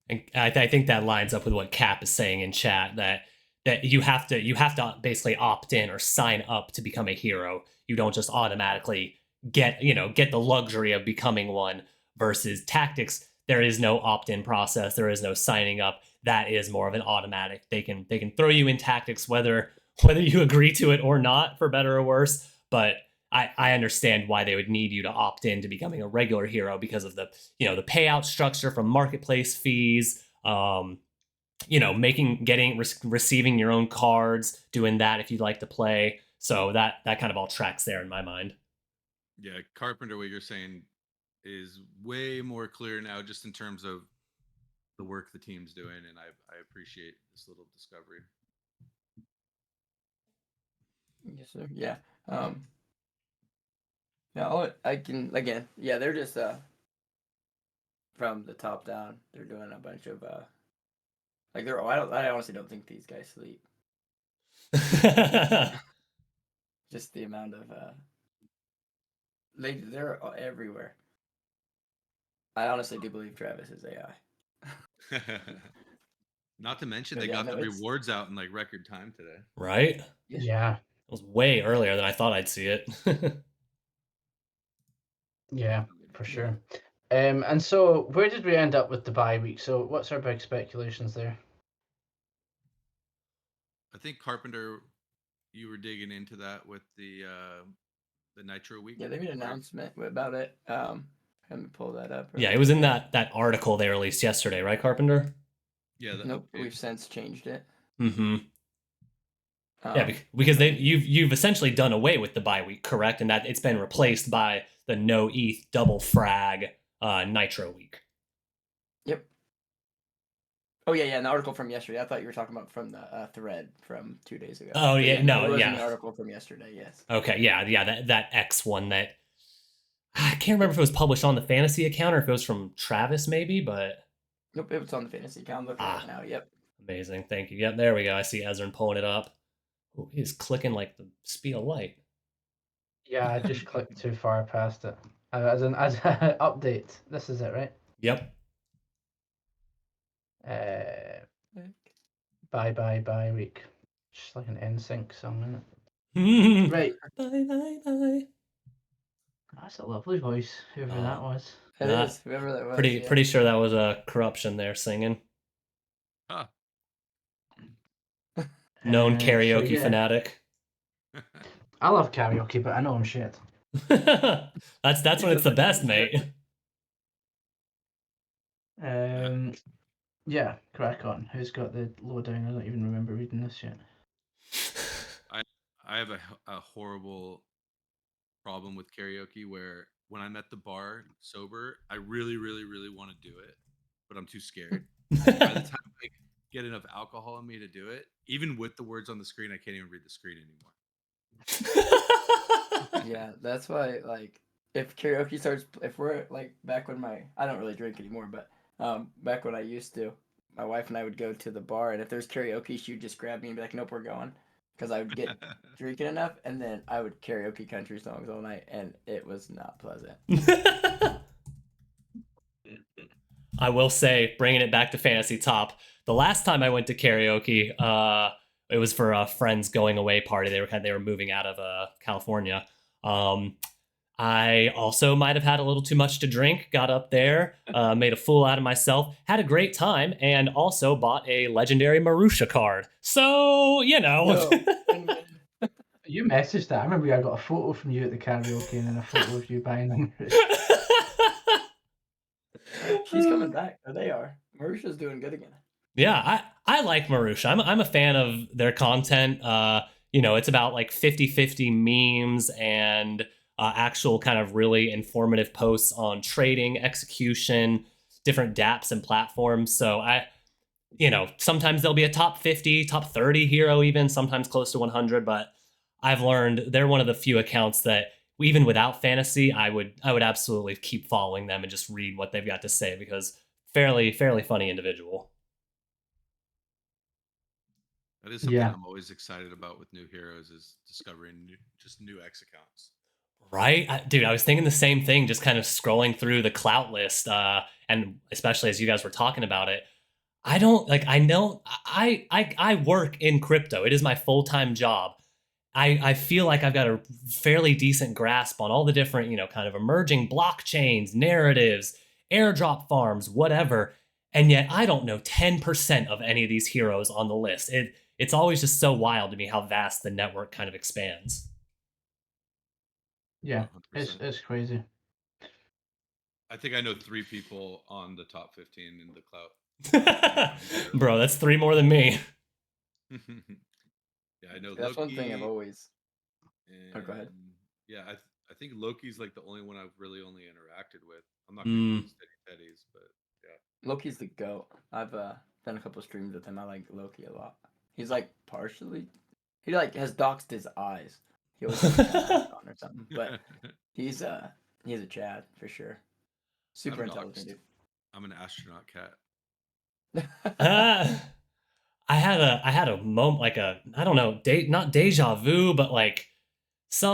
And I think that lines up with what Cap is saying in chat that you have to basically opt in or sign up to become a hero. You don't just automatically get the luxury of becoming one. Versus tactics, there is no opt in process. There is no signing up. That is more of an automatic. They can throw you in tactics whether you agree to it or not, for better or worse. But I understand why they would need you to opt in to becoming a regular hero because of the payout structure from marketplace fees, receiving your own cards, doing that if you'd like to play. So that kind of all tracks there in my mind. Yeah, Carpenter, what you're saying is way more clear now, just in terms of the work the team's doing, and I appreciate this little discovery. Yes, sir. Yeah. I can again. Yeah, they're just from the top down. They're doing a bunch of like they're. I honestly don't think these guys sleep. Just the amount of they're everywhere. I honestly do believe Travis is AI. Not to mention But they yeah, got no, the it's rewards out in like record time today. Right? It Yeah. was way earlier than I thought I'd see it. Yeah, for Yeah. sure. And so where did we end up with the bye week? So what's our big speculations there? I think Carpenter, you were digging into that with the Nitro week. Yeah, they made an right? announcement about it. Let me pull that up. Yeah, it was in that article they released yesterday, right, Carpenter? Yeah. The Nope, update. we've since changed it. Mm-hmm. Yeah, because you've essentially done away with the bye week, correct? And that it's been replaced by the no ETH double frag Nitro week. Yep. Oh yeah, an article from yesterday. I thought you were talking about from the thread from 2 days ago. Oh But yeah, it no, was in yeah. the article from yesterday. Yes. Okay, yeah, that X one that I can't remember if it was published on the fantasy account or if it was from Travis, maybe, but Nope, it was on the fantasy account. I'm looking at it now. Yep. amazing. Thank you. Yep, there we go. I see Ezra pulling it up. Ooh, he's clicking like the speed of light. Yeah, I just clicked too far past it. As an update, this is it, right? Yep. Bye week. Just like an NSYNC song, isn't it? Right. Bye. That's a lovely voice, whoever that was. It Nah, is whoever that was. Pretty sure that was a corruption there singing. Huh. Known So, karaoke yeah. fanatic. I love karaoke, but I know I'm shit. That's when it's the best, mate. Yeah, crack on. Who's got the lowdown? I don't even remember reading this yet. I have a horrible problem with karaoke where when I'm at the bar sober, I really, really, really want to do it, but I'm too scared. By the time I get enough alcohol in me to do it, even with the words on the screen, I can't even read the screen anymore. Yeah, that's why like if karaoke starts, if we're like back when I don't really drink anymore, but back when I used to, my wife and I would go to the bar, and if there's karaoke, she would just grab me and be like, "Nope, we're going," because I would get drinking enough, and then I would karaoke country songs all night, and it was not pleasant. I will say, bringing it back to Fantasy Top, the last time I went to karaoke, it was for a friend's going away party. They were moving out of California. I also might have had a little too much to drink. Got up there, made a fool out of myself, had a great time, and also bought a legendary Marusha card. So you know. You messaged that. I remember I got a photo from you at the karaoke and then a photo of you buying them. She's coming back. Or they are. Marusha's doing good again. Yeah, I like Marusha. I'm a fan of their content. It's about like 50-50 memes and actual kind of really informative posts on trading, execution, different dApps and platforms. So sometimes there'll be a top 50, top 30 hero even, sometimes close to 100, but I've learned they're one of the few accounts that even without fantasy, I would absolutely keep following them and just read what they've got to say because fairly funny individual. That is something I'm always excited about with new heroes is discovering new X accounts. Right? Dude, I was thinking the same thing, just kind of scrolling through the Clout list, and especially as you guys were talking about it. I work in crypto. It is my full-time job. I feel like I've got a fairly decent grasp on all the different, kind of emerging blockchains, narratives, airdrop farms, whatever. And yet I don't know 10% of any of these heroes on the list. It's always just so wild to me how vast the network kind of expands. Yeah, it's crazy. I think I know 3 people on the top 15 in the Clout. Bro, that's 3 more than me. Yeah, I know. That's Loki, one thing I've always. And, go ahead. Yeah, I think Loki's like the only one I've really only interacted with. I'm not gonna go steady teddies, but yeah. Loki's the goat. I've done a couple streams with him. I like Loki a lot. He's like partially. He like has doxed his eyes. He always has a mask on or something. But he's a Chad for sure. Super intelligent dude. I'm an astronaut cat. I had a moment like I don't know, not deja vu, but like I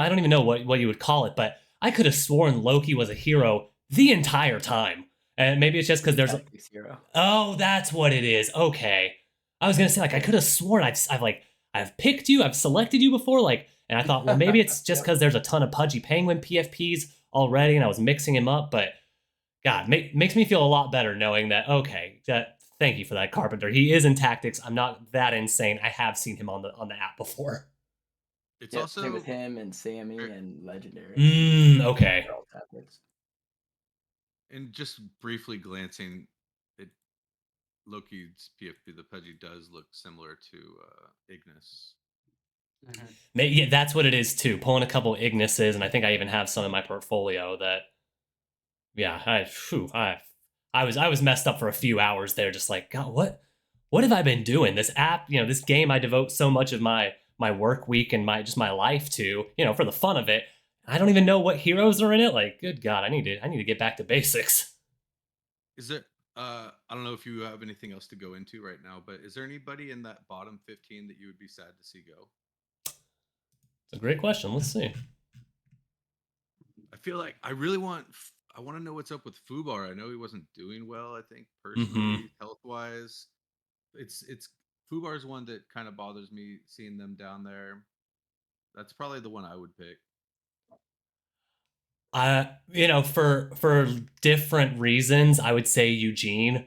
don't even know what you would call it, but I could have sworn Loki was a hero the entire time. And maybe it's just because there's hero. Oh, that's what it is. Okay. I was gonna say, like, I could have sworn I've picked you, I've selected you before, like, and I thought, well, maybe it's just because there's a ton of Pudgy Penguin PFPs already, and I was mixing him up, but God, makes me feel a lot better knowing that, okay, thank you for that, Carpenter. He is in tactics. I'm not that insane. I have seen him on the app before. It's also same with him and Sammy and Legendary. Okay. They're all tactics. And just briefly glancing, Loki's PFP, the Pudgy does look similar to Ignis. Yeah, that's what it is too. Pulling a couple Ignises, and I think I even have some in my portfolio that. Yeah, I was messed up for a few hours there, just like, God, what have I been doing? This app, this game I devote so much of my work week and my life to, for the fun of it. I don't even know what heroes are in it. Like, good God, I need to get back to basics. Is there I don't know if you have anything else to go into right now, but is there anybody in that bottom 15 that you would be sad to see go? It's a great question. Let's see. I feel like I want to know what's up with Fubar. I know he wasn't doing well, I think, personally, health-wise. It's Fubar's one that kind of bothers me seeing them down there. That's probably the one I would pick. For different reasons, I would say Eugene.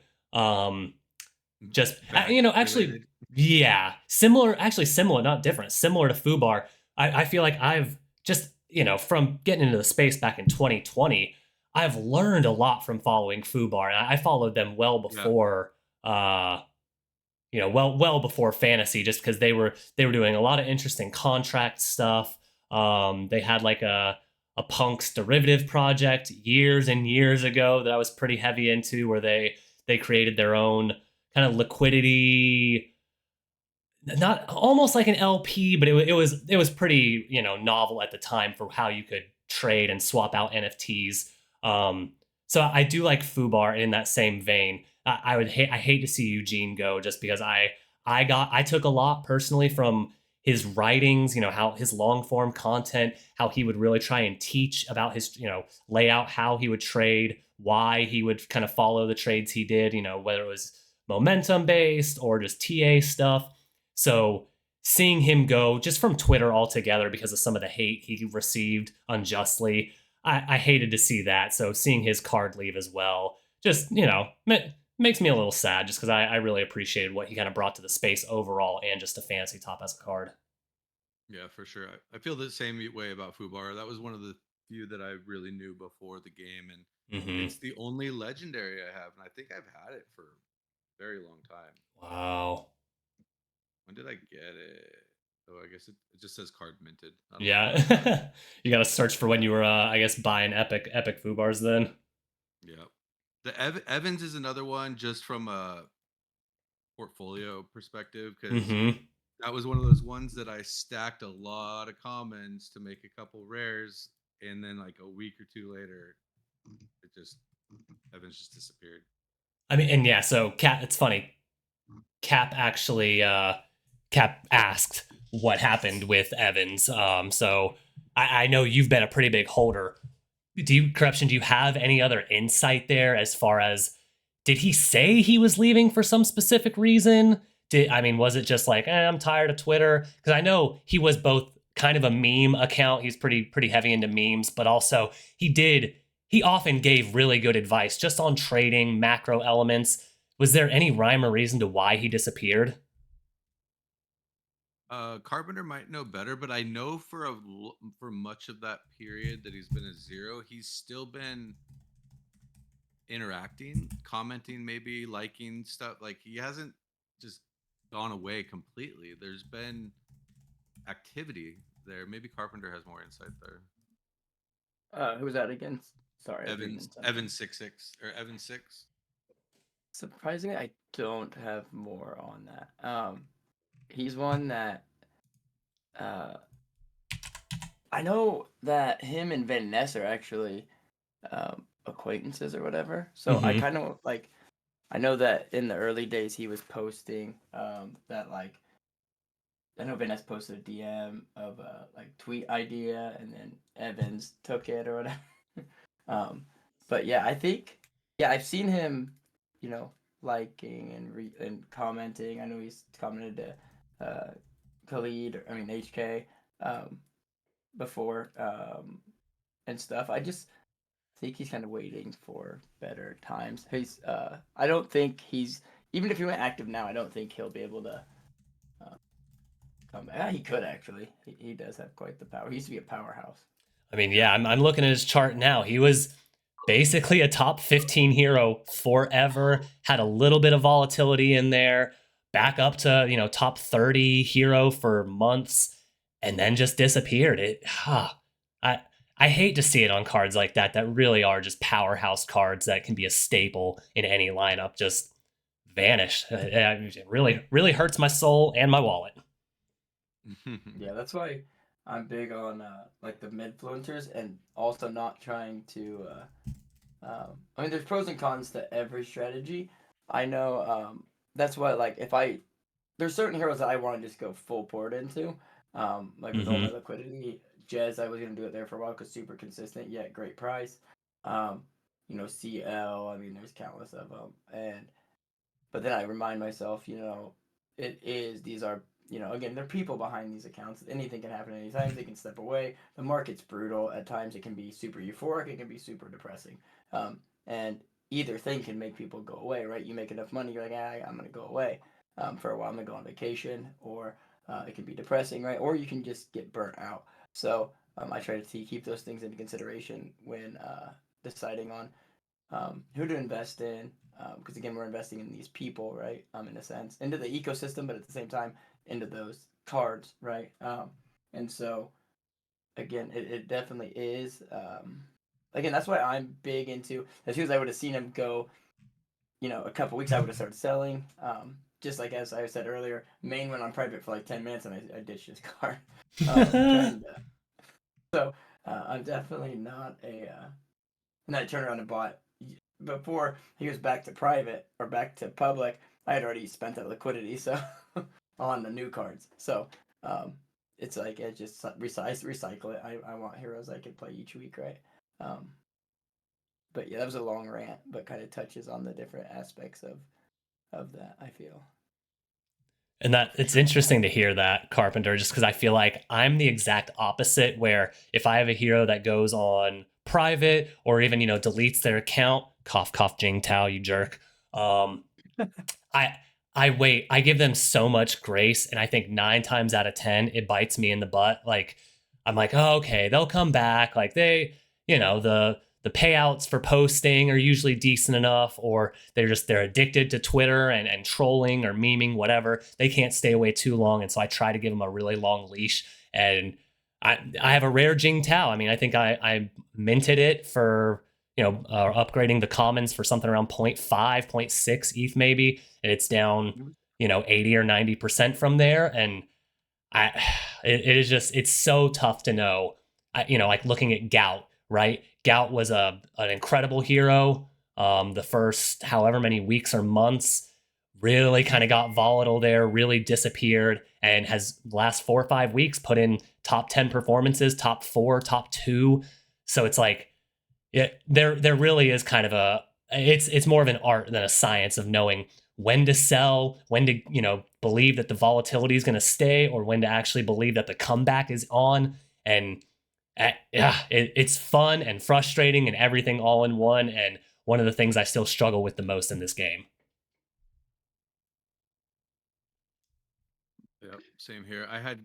Just actually, yeah, similar, not different, similar to Fubar. I feel like I've just from getting into the space back in 2020, I've learned a lot from following Fubar, and I followed them well before well before fantasy, just because they were doing a lot of interesting contract stuff. They had like a punks derivative project years and years ago that I was pretty heavy into, where they created their own kind of liquidity, not almost like an LP, but it was pretty novel at the time for how you could trade and swap out NFTs. So I do like Fubar in that same vein. I hate to see Eugene go, just because I took a lot personally from his writings, how his long form content, how he would really try and teach about his, lay out how he would trade, why he would kind of follow the trades he did, whether it was momentum based or just TA stuff. So seeing him go just from Twitter altogether because of some of the hate he received unjustly, I hated to see that. So seeing his card leave as well, just, makes me a little sad, just because I really appreciated what he kind of brought to the space overall and just a fantasy top as a card. Yeah, for sure. I feel the same way about Fubar. That was one of the few that I really knew before the game, and it's the only legendary I have, and I think I've had it for a very long time. Wow. When did I get it? Oh, I guess it just says card minted. Yeah. You got to search for when you were, I guess, buying epic Fubars then. Yeah. The Evans is another one, just from a portfolio perspective, because that was one of those ones that I stacked a lot of commons to make a couple rares, and then like a week or two later, Evans just disappeared. I mean, and yeah, so it's funny. Cap actually Cap asked what happened with Evans. So I know you've been a pretty big holder. Corruption, do you have any other insight there as far as, did he say he was leaving for some specific reason? Was it just like, I'm tired of Twitter? Because I know he was both kind of a meme account. He's pretty heavy into memes, but also he often gave really good advice just on trading, macro elements. Was there any rhyme or reason to why he disappeared? Carpenter might know better, but I know for much of that period that he's been a zero, he's still been interacting, commenting, maybe liking stuff. Like, he hasn't just gone away completely. There's been activity there. Maybe Carpenter has more insight there. Who was that against? Sorry, I was reading something. Evan 6. Surprisingly, I don't have more on that. He's one that I know that him and Van Ness are actually acquaintances or whatever. So I kind of like I know that in the early days he was posting that like I know Van Ness posted a DM of a like tweet idea and then Evans took it or whatever. But yeah, I think I've seen him, you know, liking and commenting. I know he's commented to Khalid, I mean HK, um, before and stuff. I just think he's kind of waiting for better times. I don't think he's even if he went active now. I don't think he'll be able to come back. He could actually. He does have quite the power. He used to be a powerhouse. I mean, yeah, I'm looking at his chart now. He was basically a top 15 hero forever, had a little bit of volatility in there, back up to, top 30 hero for months, and then just disappeared. I I hate to see it on cards like that really are just powerhouse cards that can be a staple in any lineup just vanish. It really hurts my soul and my wallet. Yeah, that's why I'm big on like the mid-fluencers and also not trying to. I mean, there's pros and cons to every strategy. I know that's what like if I there's certain heroes that I want to just go full port into. Like with all my liquidity, Jez, I was gonna do it there for a while because super consistent yet great price. CL. I mean, there's countless of them, but then I remind myself, these are, again, they're people behind these accounts. Anything can happen anytime. They can step away. The market's brutal. At times it can be super euphoric. It can be super depressing. And either thing can make people go away, right? You make enough money, you're like, I'm going to go away for a while. I'm going to go on vacation. Or it can be depressing, right? Or you can just get burnt out. So I try to keep those things into consideration when deciding on who to invest in, because again, we're investing in these people, right? In a sense, into the ecosystem, but at the same time, into those cards, right? And so, again, it definitely is. Again, that's why I'm big into. As soon as I would have seen him go, a couple weeks, I would have started selling. Just like as I said earlier, main went on private for like 10 minutes, and I ditched his card. So I'm definitely not a. And I turned around and bought before he was back to private or back to public. I had already spent that liquidity so on the new cards. So it's like I just recycle it. I want heroes I can play each week, right? But yeah, that was a long rant, but kind of touches on the different aspects of that. I feel. And that it's interesting to hear that, Carpenter, just because I feel like I'm the exact opposite, where if I have a hero that goes on private or even, deletes their account, cough, cough, Jing Tao, you jerk. I I wait. I give them so much grace, and I think 9 times out of 10, it bites me in the butt. Like, I'm like, oh, okay, they'll come back. Like the payouts for posting are usually decent enough, or they're addicted to Twitter and trolling or memeing, whatever. They can't stay away too long, and so I try to give them a really long leash. And I have a rare Jing Tao. I mean, I think I minted it for upgrading the commons for something around 0.5, 0.6 ETH maybe, and it's down 80 or 90% from there. And it is just, it's so tough to know. Like looking at Gout, right? Gout was an incredible hero. The first however many weeks or months really kind of got volatile there, really disappeared, and has last 4 or 5 weeks put in top 10 performances, top 4, top 2. So it's like, there really is kind of it's more of an art than a science of knowing when to sell, when to believe that the volatility is going to stay, or when to actually believe that the comeback is on. And it's fun and frustrating and everything all in one. And one of the things I still struggle with the most in this game. Yep, same here. I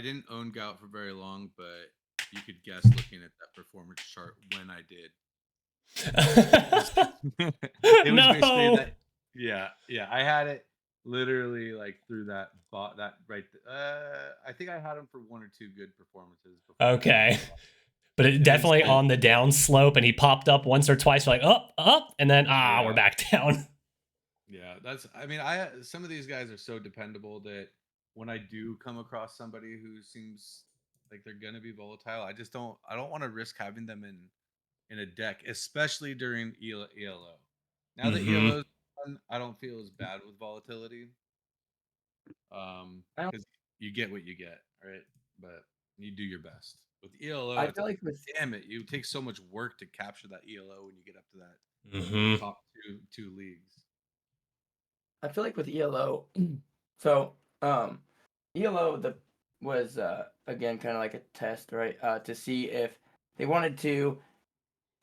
didn't own Gout for very long, but you could guess looking at that performance chart when I did. It was basically that. Yeah. I had it literally like through that right. I think I had him for 1 or 2 good performances. Okay. But it And definitely so- on the down slope, and he popped up once or twice. We're like, up, and then Yeah. we're back down. Yeah, some of these guys are so dependable that when I do come across somebody who seems like they're gonna be volatile, I don't want to risk having them in a deck, especially during ELO. Now that Mhm. ELO is done, I don't feel as bad with volatility. I don't- Because you get what you get, right? But you do your best. With ELO, I it's feel like, like with damn it, you take so much work to capture that ELO when you get up to that Mhm. top two leagues. I feel like with ELO, so ELO was again kind of like a test, right? To see if they wanted to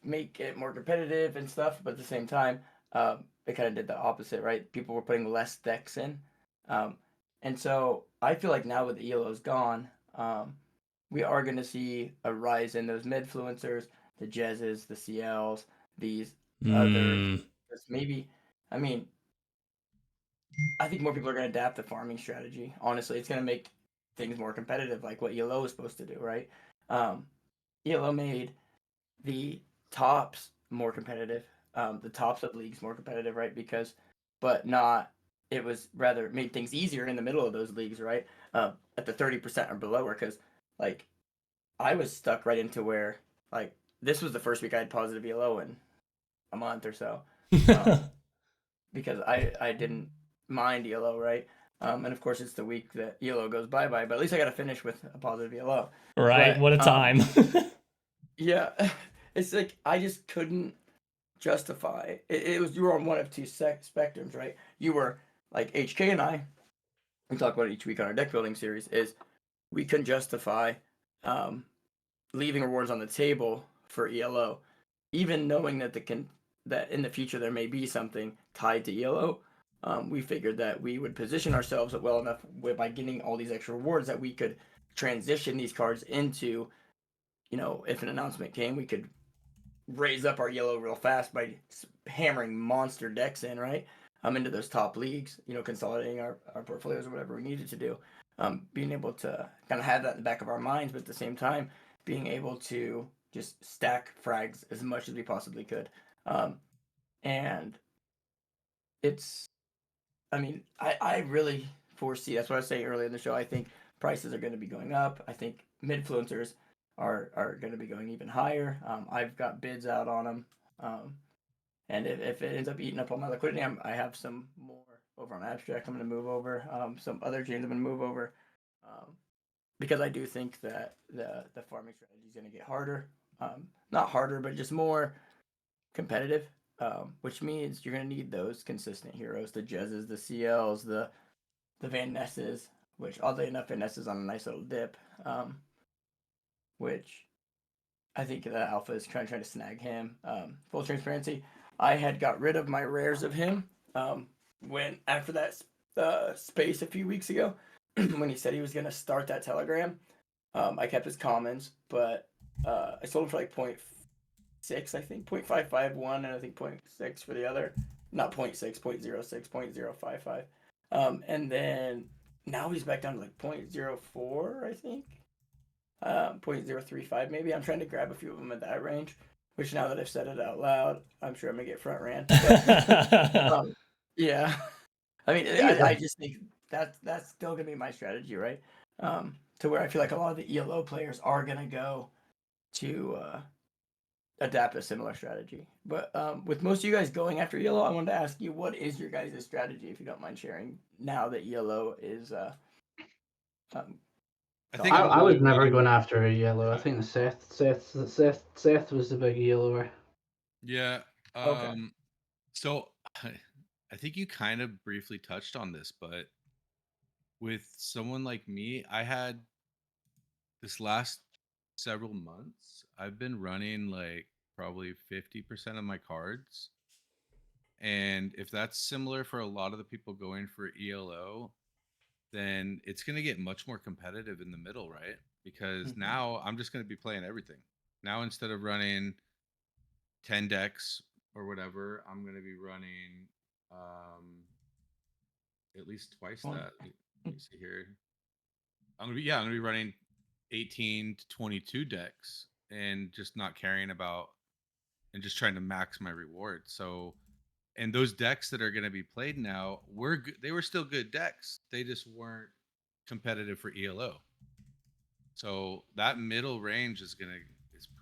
make it more competitive and stuff, but at the same time, they kind of did the opposite, right? People were putting less decks in, um, and so I feel like now with ELO's gone, we are going to see a rise in those midfluencers, the Jezzes, the CLs, these other Mm. maybe. I mean, I think more people are going to adapt the farming strategy. Honestly, it's going to make things more competitive, like what ELO is supposed to do, right? ELO made the tops more competitive, the tops of leagues more competitive, right? But not. It was rather made things easier in the middle of those leagues, right? At the 30% or below, because like I was stuck right into where like this was the first week I had positive ELO in a month or so. Because I didn't mind ELO, right? And of course, it's the week that ELO goes bye bye, but at least I got to finish with a positive ELO. Right. But, What a time. Yeah, it's like I just couldn't justify it was you were on one of two spectrums, right? You were like HK and I, we talk about it each week on our deck building series, is we couldn't justify um, leaving rewards on the table for ELO, even knowing that that in the future there may be something tied to ELO. We figured that we would position ourselves well enough by getting all these extra rewards that we could transition these cards into, if an announcement came, we could raise up our ELO real fast by hammering monster decks in, right? Into those top leagues, consolidating our portfolios or whatever we needed to do. Being able to kind of have that in the back of our minds, but at the same time, being able to just stack frags as much as we possibly could. And it's, I mean, I really foresee, that's what I was saying earlier in the show. I think prices are going to be going up. I think midfluencers are going to be going even higher. I've got bids out on them. And if it ends up eating up all my liquidity, I have some more over on Abstract. I'm going to move over. Some other chains I'm going to move over. Because I do think that the farming strategy is going to get harder. Not harder, but just more competitive. Which means you're going to need those consistent heroes, the Jezzes, the CLs, the Van Nesses, which oddly enough, Van Ness is on a nice little dip. Which I think the alpha is trying to snag him. Full transparency, I had got rid of my rares of him when after that space a few weeks ago when he said he was going to start that telegram. I kept his commons, but I sold him for like 0.6, I think 0.551, and I think 0.6 for the other. Not 0.6, 0.06, 0.055. And then now he's back down to like 0.04, I think. 0.035 maybe. I'm trying to grab a few of them at that range, which now that I've said it out loud, I'm sure I'm gonna get front ran. But, yeah, I mean, I just think that's still gonna be my strategy, right? To where I feel like a lot of the ELO players are gonna go to adapt a similar strategy. But with most of you guys going after ELO, I wanted to ask you, what is your guys' strategy, if you don't mind sharing, now that ELO is I think I was never going. going after a yellow. I think Seth was the big yellower. Yeah. Okay. So I think you kind of briefly touched on this, but with someone like me, I had this last several months, I've been running like probably 50% of my cards. And if that's similar for a lot of the people going for ELO, then it's going to get much more competitive in the middle, right? Because Mhm. now I'm just going to be playing everything. Now, instead of running 10 decks or whatever, I'm going to be running at least twice One. that. Let me see here. I'm gonna be running 18 to 22 decks, and just not caring about and just trying to max my reward. So, and those decks that are going to be played now they were still good decks. They just weren't competitive for ELO. So that middle range is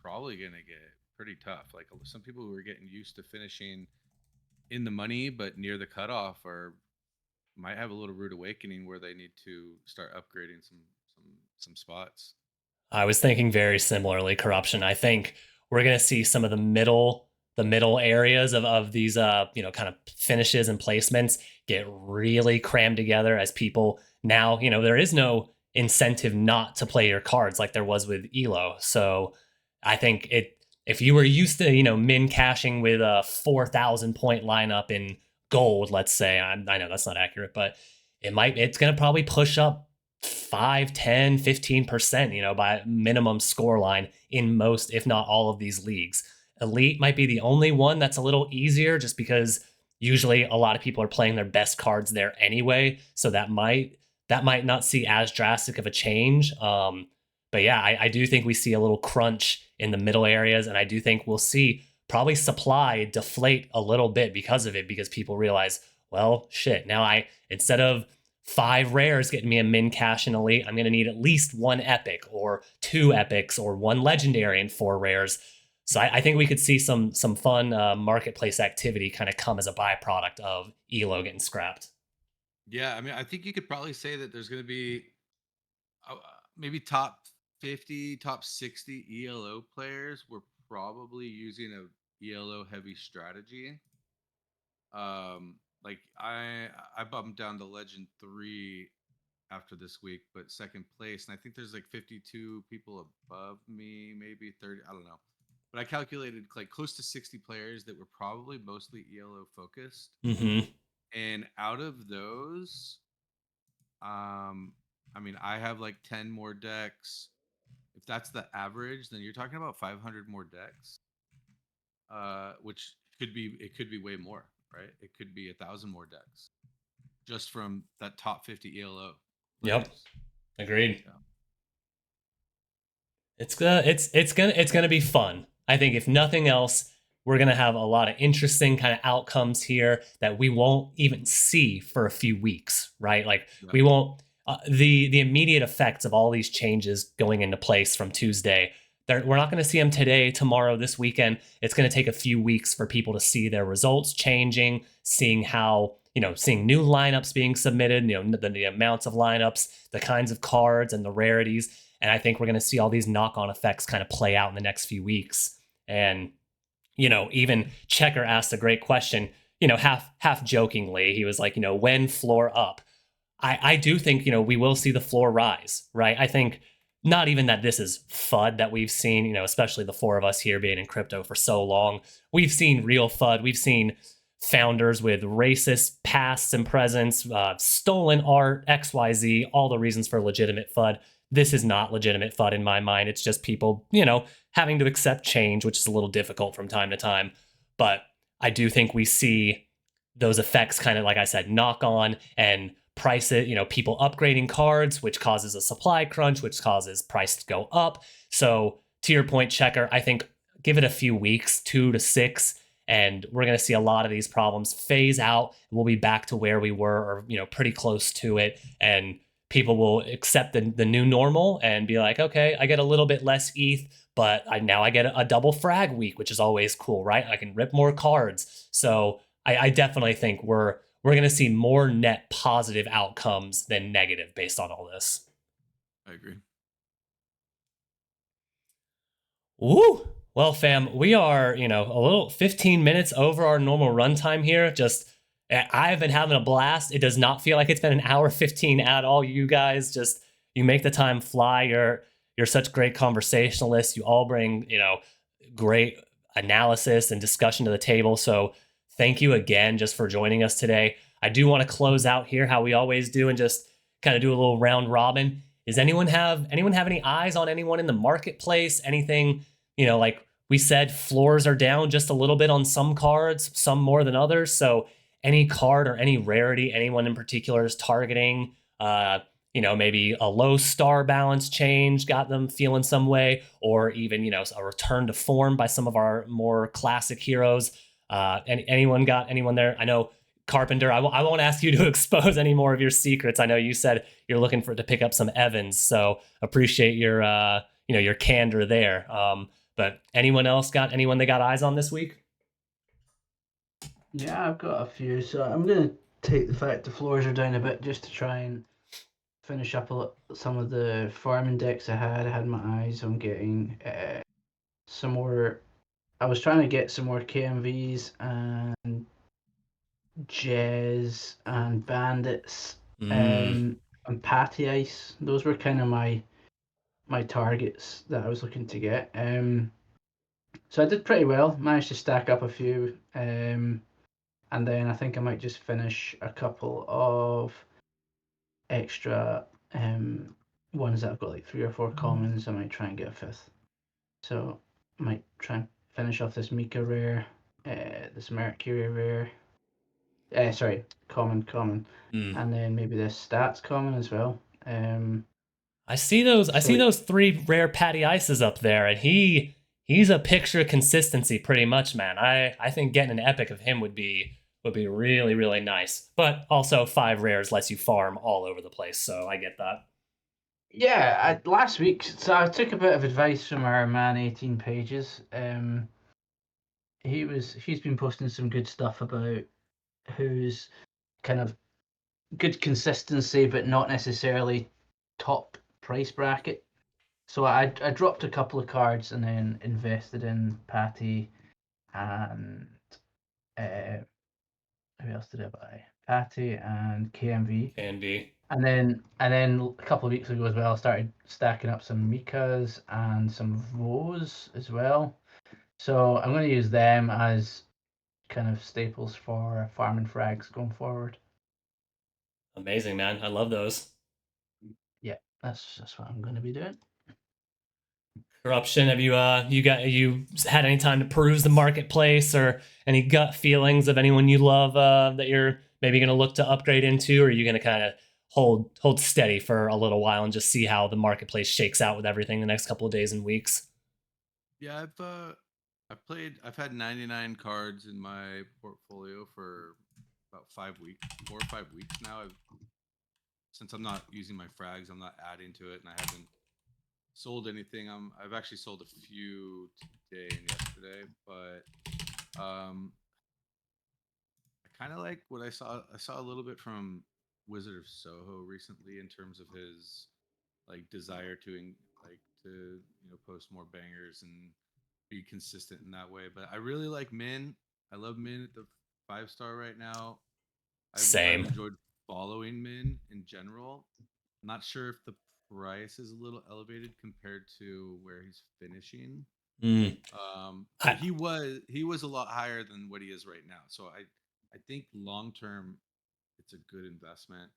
probably gonna get pretty tough. Like some people who are getting used to finishing in the money but near the cutoff might have a little rude awakening where they need to start upgrading some spots. I was thinking very similarly, corruption. I think we're gonna see some of the middle areas of these kind of finishes and placements get really crammed together as people now, there is no incentive not to play your cards like there was with Elo. So I think if you were used to, min cashing with a 4,000 point lineup in gold, let's say, I know that's not accurate, but it's going to probably push up 5, 10, 15%, by minimum score line in most, if not all of these leagues. Elite might be the only one that's a little easier just because usually a lot of people are playing their best cards there anyway. So that might not see as drastic of a change. But yeah, I do think we see a little crunch in the middle areas, and I do think we'll see probably supply deflate a little bit because of it, because people realize, well, shit, now instead of 5 rares getting me a min cash in elite, I'm going to need at least 1 epic or 2 epics or 1 legendary and 4 rares. So I think we could see some fun marketplace activity kind of come as a byproduct of Elo getting scrapped. Yeah, I mean, I think you could probably say that there's going to be maybe top 50, top 60 ELO players were probably using a ELO heavy strategy. Like I bumped down to Legend 3 after this week, but second place, and I think there's like 52 people above me, maybe 30, I don't know. But I calculated like close to 60 players that were probably mostly ELO focused. Mm-hmm. And out of those, I mean, I have like 10 more decks. If that's the average, then you're talking about 500 more decks, which could be way more, right? It could be 1,000 more decks just from that top 50 ELO players. Yep, agreed. Yeah. It's gonna be fun. I think if nothing else, we're gonna have a lot of interesting kind of outcomes here that we won't even see for a few weeks, right? Like we won't the immediate effects of all these changes going into place from Tuesday. We're not going to see them today, tomorrow, this weekend. It's going to take a few weeks for people to see their results changing, seeing how, seeing new lineups being submitted, the amounts of lineups, the kinds of cards and the rarities. And I think we're going to see all these knock-on effects kind of play out in the next few weeks. And, even Checker asked a great question, half jokingly. He was like, when floor up? I do think, we will see the floor rise, right? I think not even that this is FUD that we've seen, especially the 4 of us here being in crypto for so long. We've seen real FUD. We've seen founders with racist pasts and presents, stolen art, XYZ, all the reasons for legitimate FUD. This is not legitimate FUD in my mind. It's just people, having to accept change, which is a little difficult from time to time. But I do think we see those effects kind of, like I said, knock on and price it, people upgrading cards, which causes a supply crunch, which causes price to go up. So to your point, Checker, I think give it a few weeks, 2 to 6, and we're going to see a lot of these problems phase out. We'll be back to where we were, or, pretty close to it. And people will accept the new normal and be like, okay, I get a little bit less ETH, but now I get a double frag week, which is always cool, right? I can rip more cards. So I definitely think we're going to see more net positive outcomes than negative based on all this. I agree. Woo! Well, fam, we are, a little 15 minutes over our normal runtime here. I've been having a blast. It does not feel like it's been an hour 15 at all. You guys you make the time fly. You're such great conversationalists. You all bring, great analysis and discussion to the table. So thank you again just for joining us today. I do want to close out here how we always do and just kind of do a little round robin. Does anyone have any eyes on anyone in the marketplace? Anything, like we said, floors are down just a little bit on some cards, some more than others. So any card or any rarity anyone in particular is targeting, maybe a low star balance change got them feeling some way, or even, a return to form by some of our more classic heroes. Anyone got anyone there? I know Carpenter, I won't ask you to expose any more of your secrets. I know you said you're looking to pick up some Evans, so appreciate your, your candor there. But anyone else got anyone they got eyes on this week? Yeah, I've got a few. So I'm going to take the fact the floors are down a bit just to try and finish up some of the farming decks I had. I had my eyes on getting some more. I was trying to get some more KMVs and Jez and Bandits and Patty Ice. Those were kind of my targets that I was looking to get. So I did pretty well. Managed to stack up a few. And then I think I might just finish a couple of extra ones that I've got like 3 or 4 commons. I might try and get a 5th. So I might try and finish off this Mika rare, this Mercury rare. Sorry, common, and then maybe this stats common as well. I see those. I see those 3 rare Patty Ices up there, and he's a picture of consistency, pretty much, man. I think getting an epic of him would be really, really nice. But also 5 rares lets you farm all over the place, so I get that. Yeah, last week, so I took a bit of advice from our man 18 pages. He's been posting some good stuff about who's kind of good consistency, but not necessarily top price bracket. So I dropped a couple of cards and then invested in Patty and who else did I buy? Patty and KMV. KMV. And then a couple of weeks ago as well, I started stacking up some Mikas and some Vos as well. So I'm going to use them as kind of staples for farming frags going forward. Amazing, man. I love those. Yeah, that's what I'm going to be doing. Corruption, have you had any time to peruse the marketplace, or any gut feelings of anyone you love that you're maybe going to look to upgrade into, or are you going to kind of hold steady for a little while and just see how the marketplace shakes out with everything the next couple of days and weeks? Yeah, I've had 99 cards in my portfolio for about 5 weeks, 4 or 5 weeks now. Since I'm not using my frags, I'm not adding to it, and I haven't sold anything. I've actually sold a few today and yesterday, but I kind of like what I saw. I saw a little bit from Wizard of Soho recently in terms of his like desire to post more bangers and be consistent in that way. But I really like Min. I love Min at the 5-star right now. I've Same. enjoyed following Min in general. I'm not sure if the price is a little elevated compared to where he's finishing. But he was a lot higher than what he is right now. So I think long term it's a good investment.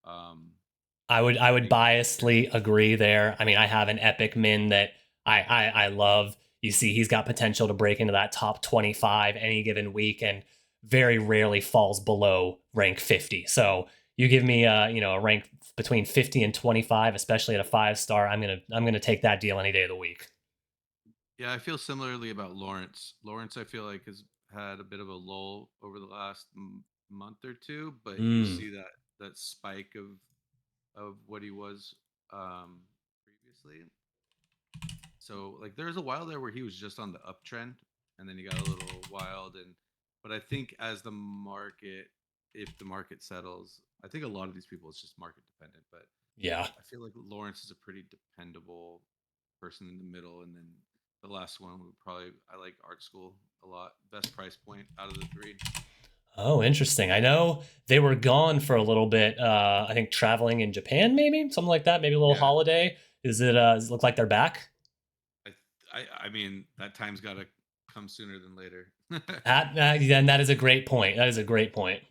I would biasly agree there. I mean, I have an epic min that I love. You see, he's got potential to break into that top 25 any given week, and very rarely falls below rank 50. So you give me a rank between 50 and 25, especially at a 5-star, I'm gonna take that deal any day of the week. Yeah, I feel similarly about Lawrence. Lawrence, I feel like has had a bit of a lull over the last month or two, but you see that spike of what he was previously. So like there's a while there where he was just on the uptrend, and then he got a little wild. But I think as the market, if the market settles, I think a lot of these people it's just market dependent. But Yeah. I feel like Lawrence is a pretty dependable person in the middle, and then the last one would probably I like Art School a lot. Best price point out of the 3. Oh, interesting. I know they were gone for a little bit. I think traveling in Japan, maybe something like that. Maybe a little holiday. Does it look like they're back? I mean that time's got to come sooner than later. Then that is a great point. That is a great point.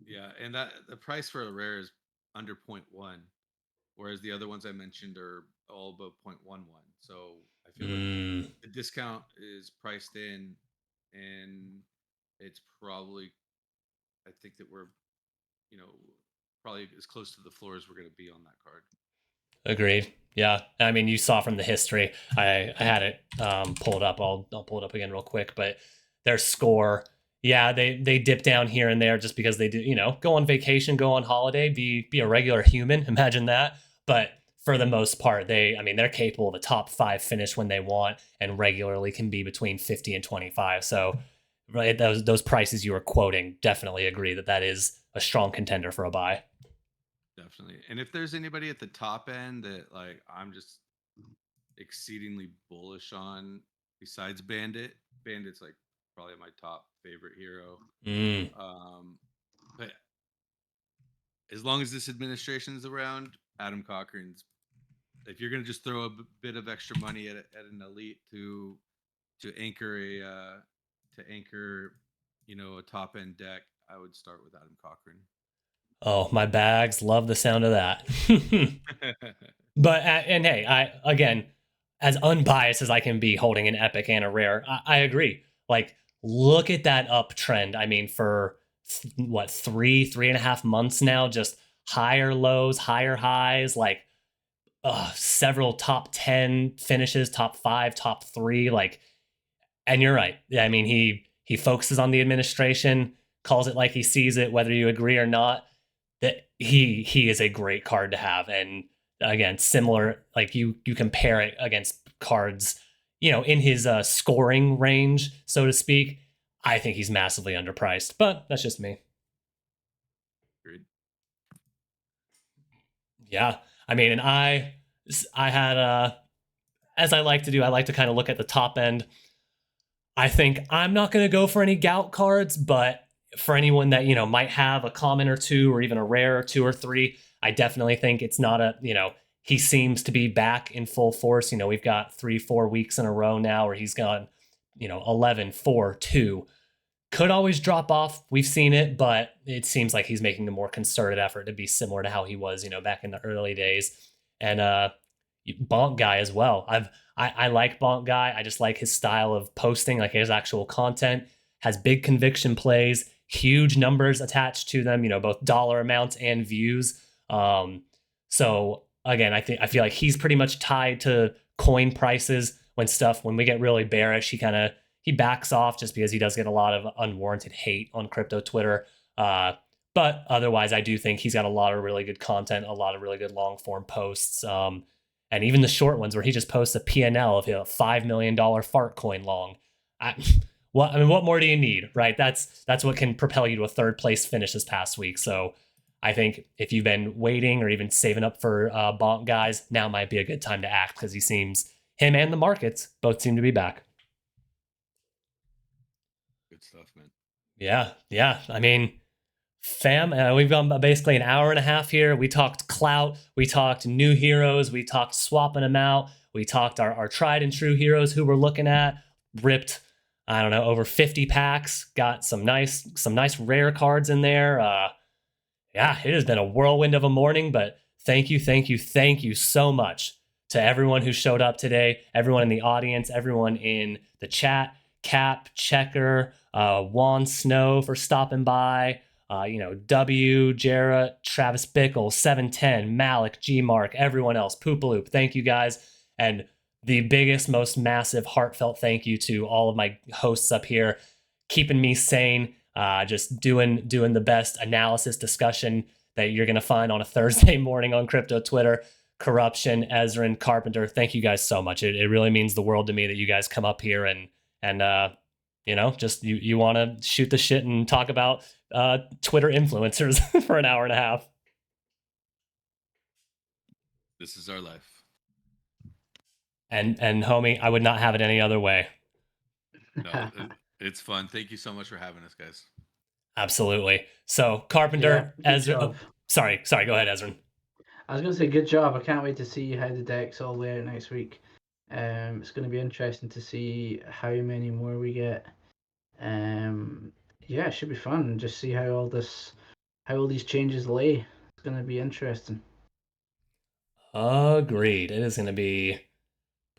Yeah, and that the price for a rare is under 0.1, whereas the other ones I mentioned are all above 0.11. So I feel like the discount is priced in, and it's probably I think that we're probably as close to the floor as we're going to be on that card. Agreed. Yeah, I mean, you saw from the history. I had it pulled up. I'll pull it up again real quick. But their score, yeah, they dip down here and there just because they do, go on vacation, go on holiday, be a regular human. Imagine that. But for the most part, they're capable of a top 5 finish when they want, and regularly can be between 50 and 25. So, right, those prices you were quoting, definitely agree that is a strong contender for a buy. Definitely. And if there's anybody at the top end that like I'm just exceedingly bullish on besides Bandit's like probably my top favorite hero. But as long as this administration is around, Adam Cochran's, if you're going to just throw a bit of extra money at an elite to anchor a top end deck, I would start with Adam Cochran. Oh, my bags love the sound of that. But and hey, I again, as unbiased as I can be, holding an epic and a rare, I agree. Like, look at that uptrend. I mean, for what, 3.5 months now, just higher lows, higher highs, like several top 10 finishes, top 5, top 3, like. And you're right. I mean, he focuses on the administration, calls it like he sees it, whether you agree or not. That he is a great card to have. And again, similar, like you compare it against cards, in his scoring range, so to speak. I think he's massively underpriced, but that's just me. Agreed. Yeah, I mean, and I had as I like to do, I like to kind of look at the top end. I think I'm not going to go for any gout cards, but for anyone that, might have a common or two, or even a rare or 2 or 3, I definitely think it's not he seems to be back in full force. We've got 3-4 weeks in a row now where he's gone, 11, 4, 2. Could always drop off. We've seen it, but it seems like he's making a more concerted effort to be similar to how he was, back in the early days. And Bonk Guy as well. I like Bonk Guy. I just like his style of posting, like his actual content. Has big conviction plays, huge numbers attached to them, both dollar amounts and views. So again, I feel like he's pretty much tied to coin prices. When we get really bearish, he backs off just because he does get a lot of unwarranted hate on crypto Twitter. But otherwise, I do think he's got a lot of really good content, a lot of really good long form posts. And even the short ones where he just posts a P&L of a $5 million fart coin long. What more do you need, right? That's what can propel you to a 3rd place finish this past week. So I think if you've been waiting or even saving up for Bonk Guys, now might be a good time to act, because him and the markets both seem to be back. Good stuff, man. Yeah. I mean, fam, we've gone basically an hour and a half here. We talked Clout, we talked new heroes, we talked swapping them out, we talked our tried and true heroes who we're looking at, ripped, I don't know, over 50 packs, got some nice rare cards in there. Yeah, it has been a whirlwind of a morning, but thank you so much to everyone who showed up today, everyone in the audience, everyone in the chat, Cap, Checker, Juan Snow for stopping by, W, Jarrett, Travis Bickle, 710, Malik, G Mark, everyone else, Poopaloop. Thank you guys. And the biggest, most massive, heartfelt thank you to all of my hosts up here, keeping me sane, just doing the best analysis discussion that you're going to find on a Thursday morning on crypto Twitter. Corruption, Ezrin, Carpenter, thank you guys so much. It really means the world to me that you guys come up here and just you want to shoot the shit and talk about Twitter influencers for an hour and a half. This is our life. And homie, I would not have it any other way. No, it's fun. Thank you so much for having us, guys. Absolutely. So Carpenter, Yeah, Ezra. Oh, sorry. Go ahead, Ezra. I was going to say, good job. I can't wait to see how the deck's all lay out next week. It's going to be interesting to see how many more we get. Yeah, it should be fun. Just see how all these changes lay. It's going to be interesting. Agreed. It is going to be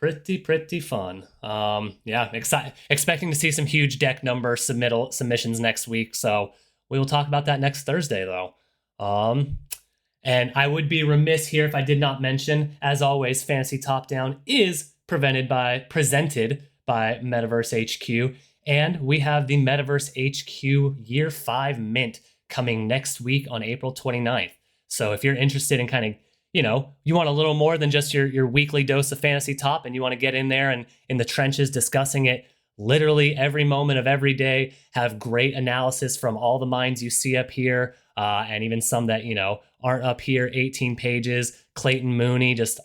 pretty fun. Yeah, expecting to see some huge deck number submissions next week. So we will talk about that next Thursday, though. And I would be remiss here if I did not mention, as always, Fantasy Top Down is presented by Metaverse HQ. And we have the Metaverse HQ Year 5 Mint coming next week on April 29th. So if you're interested in kind of, you want a little more than just your weekly dose of Fantasy Top, and you want to get in there and in the trenches discussing it literally every moment of every day, have great analysis from all the minds you see up here, and even some that, aren't up here, 18 pages, Clayton Mooney, just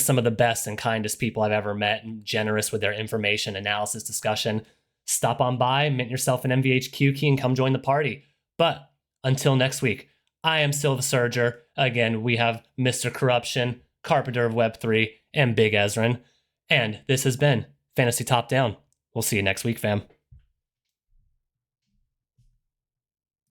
some of the best and kindest people I've ever met, and generous with their information, analysis, discussion. Stop on by, mint yourself an MVHQ key, and come join the party. But until next week, I am Silva Surger. Again, we have Mr. Corruption, Carpenter of Web3, and Big Ezrin. And this has been Fantasy Top Down. We'll see you next week, fam.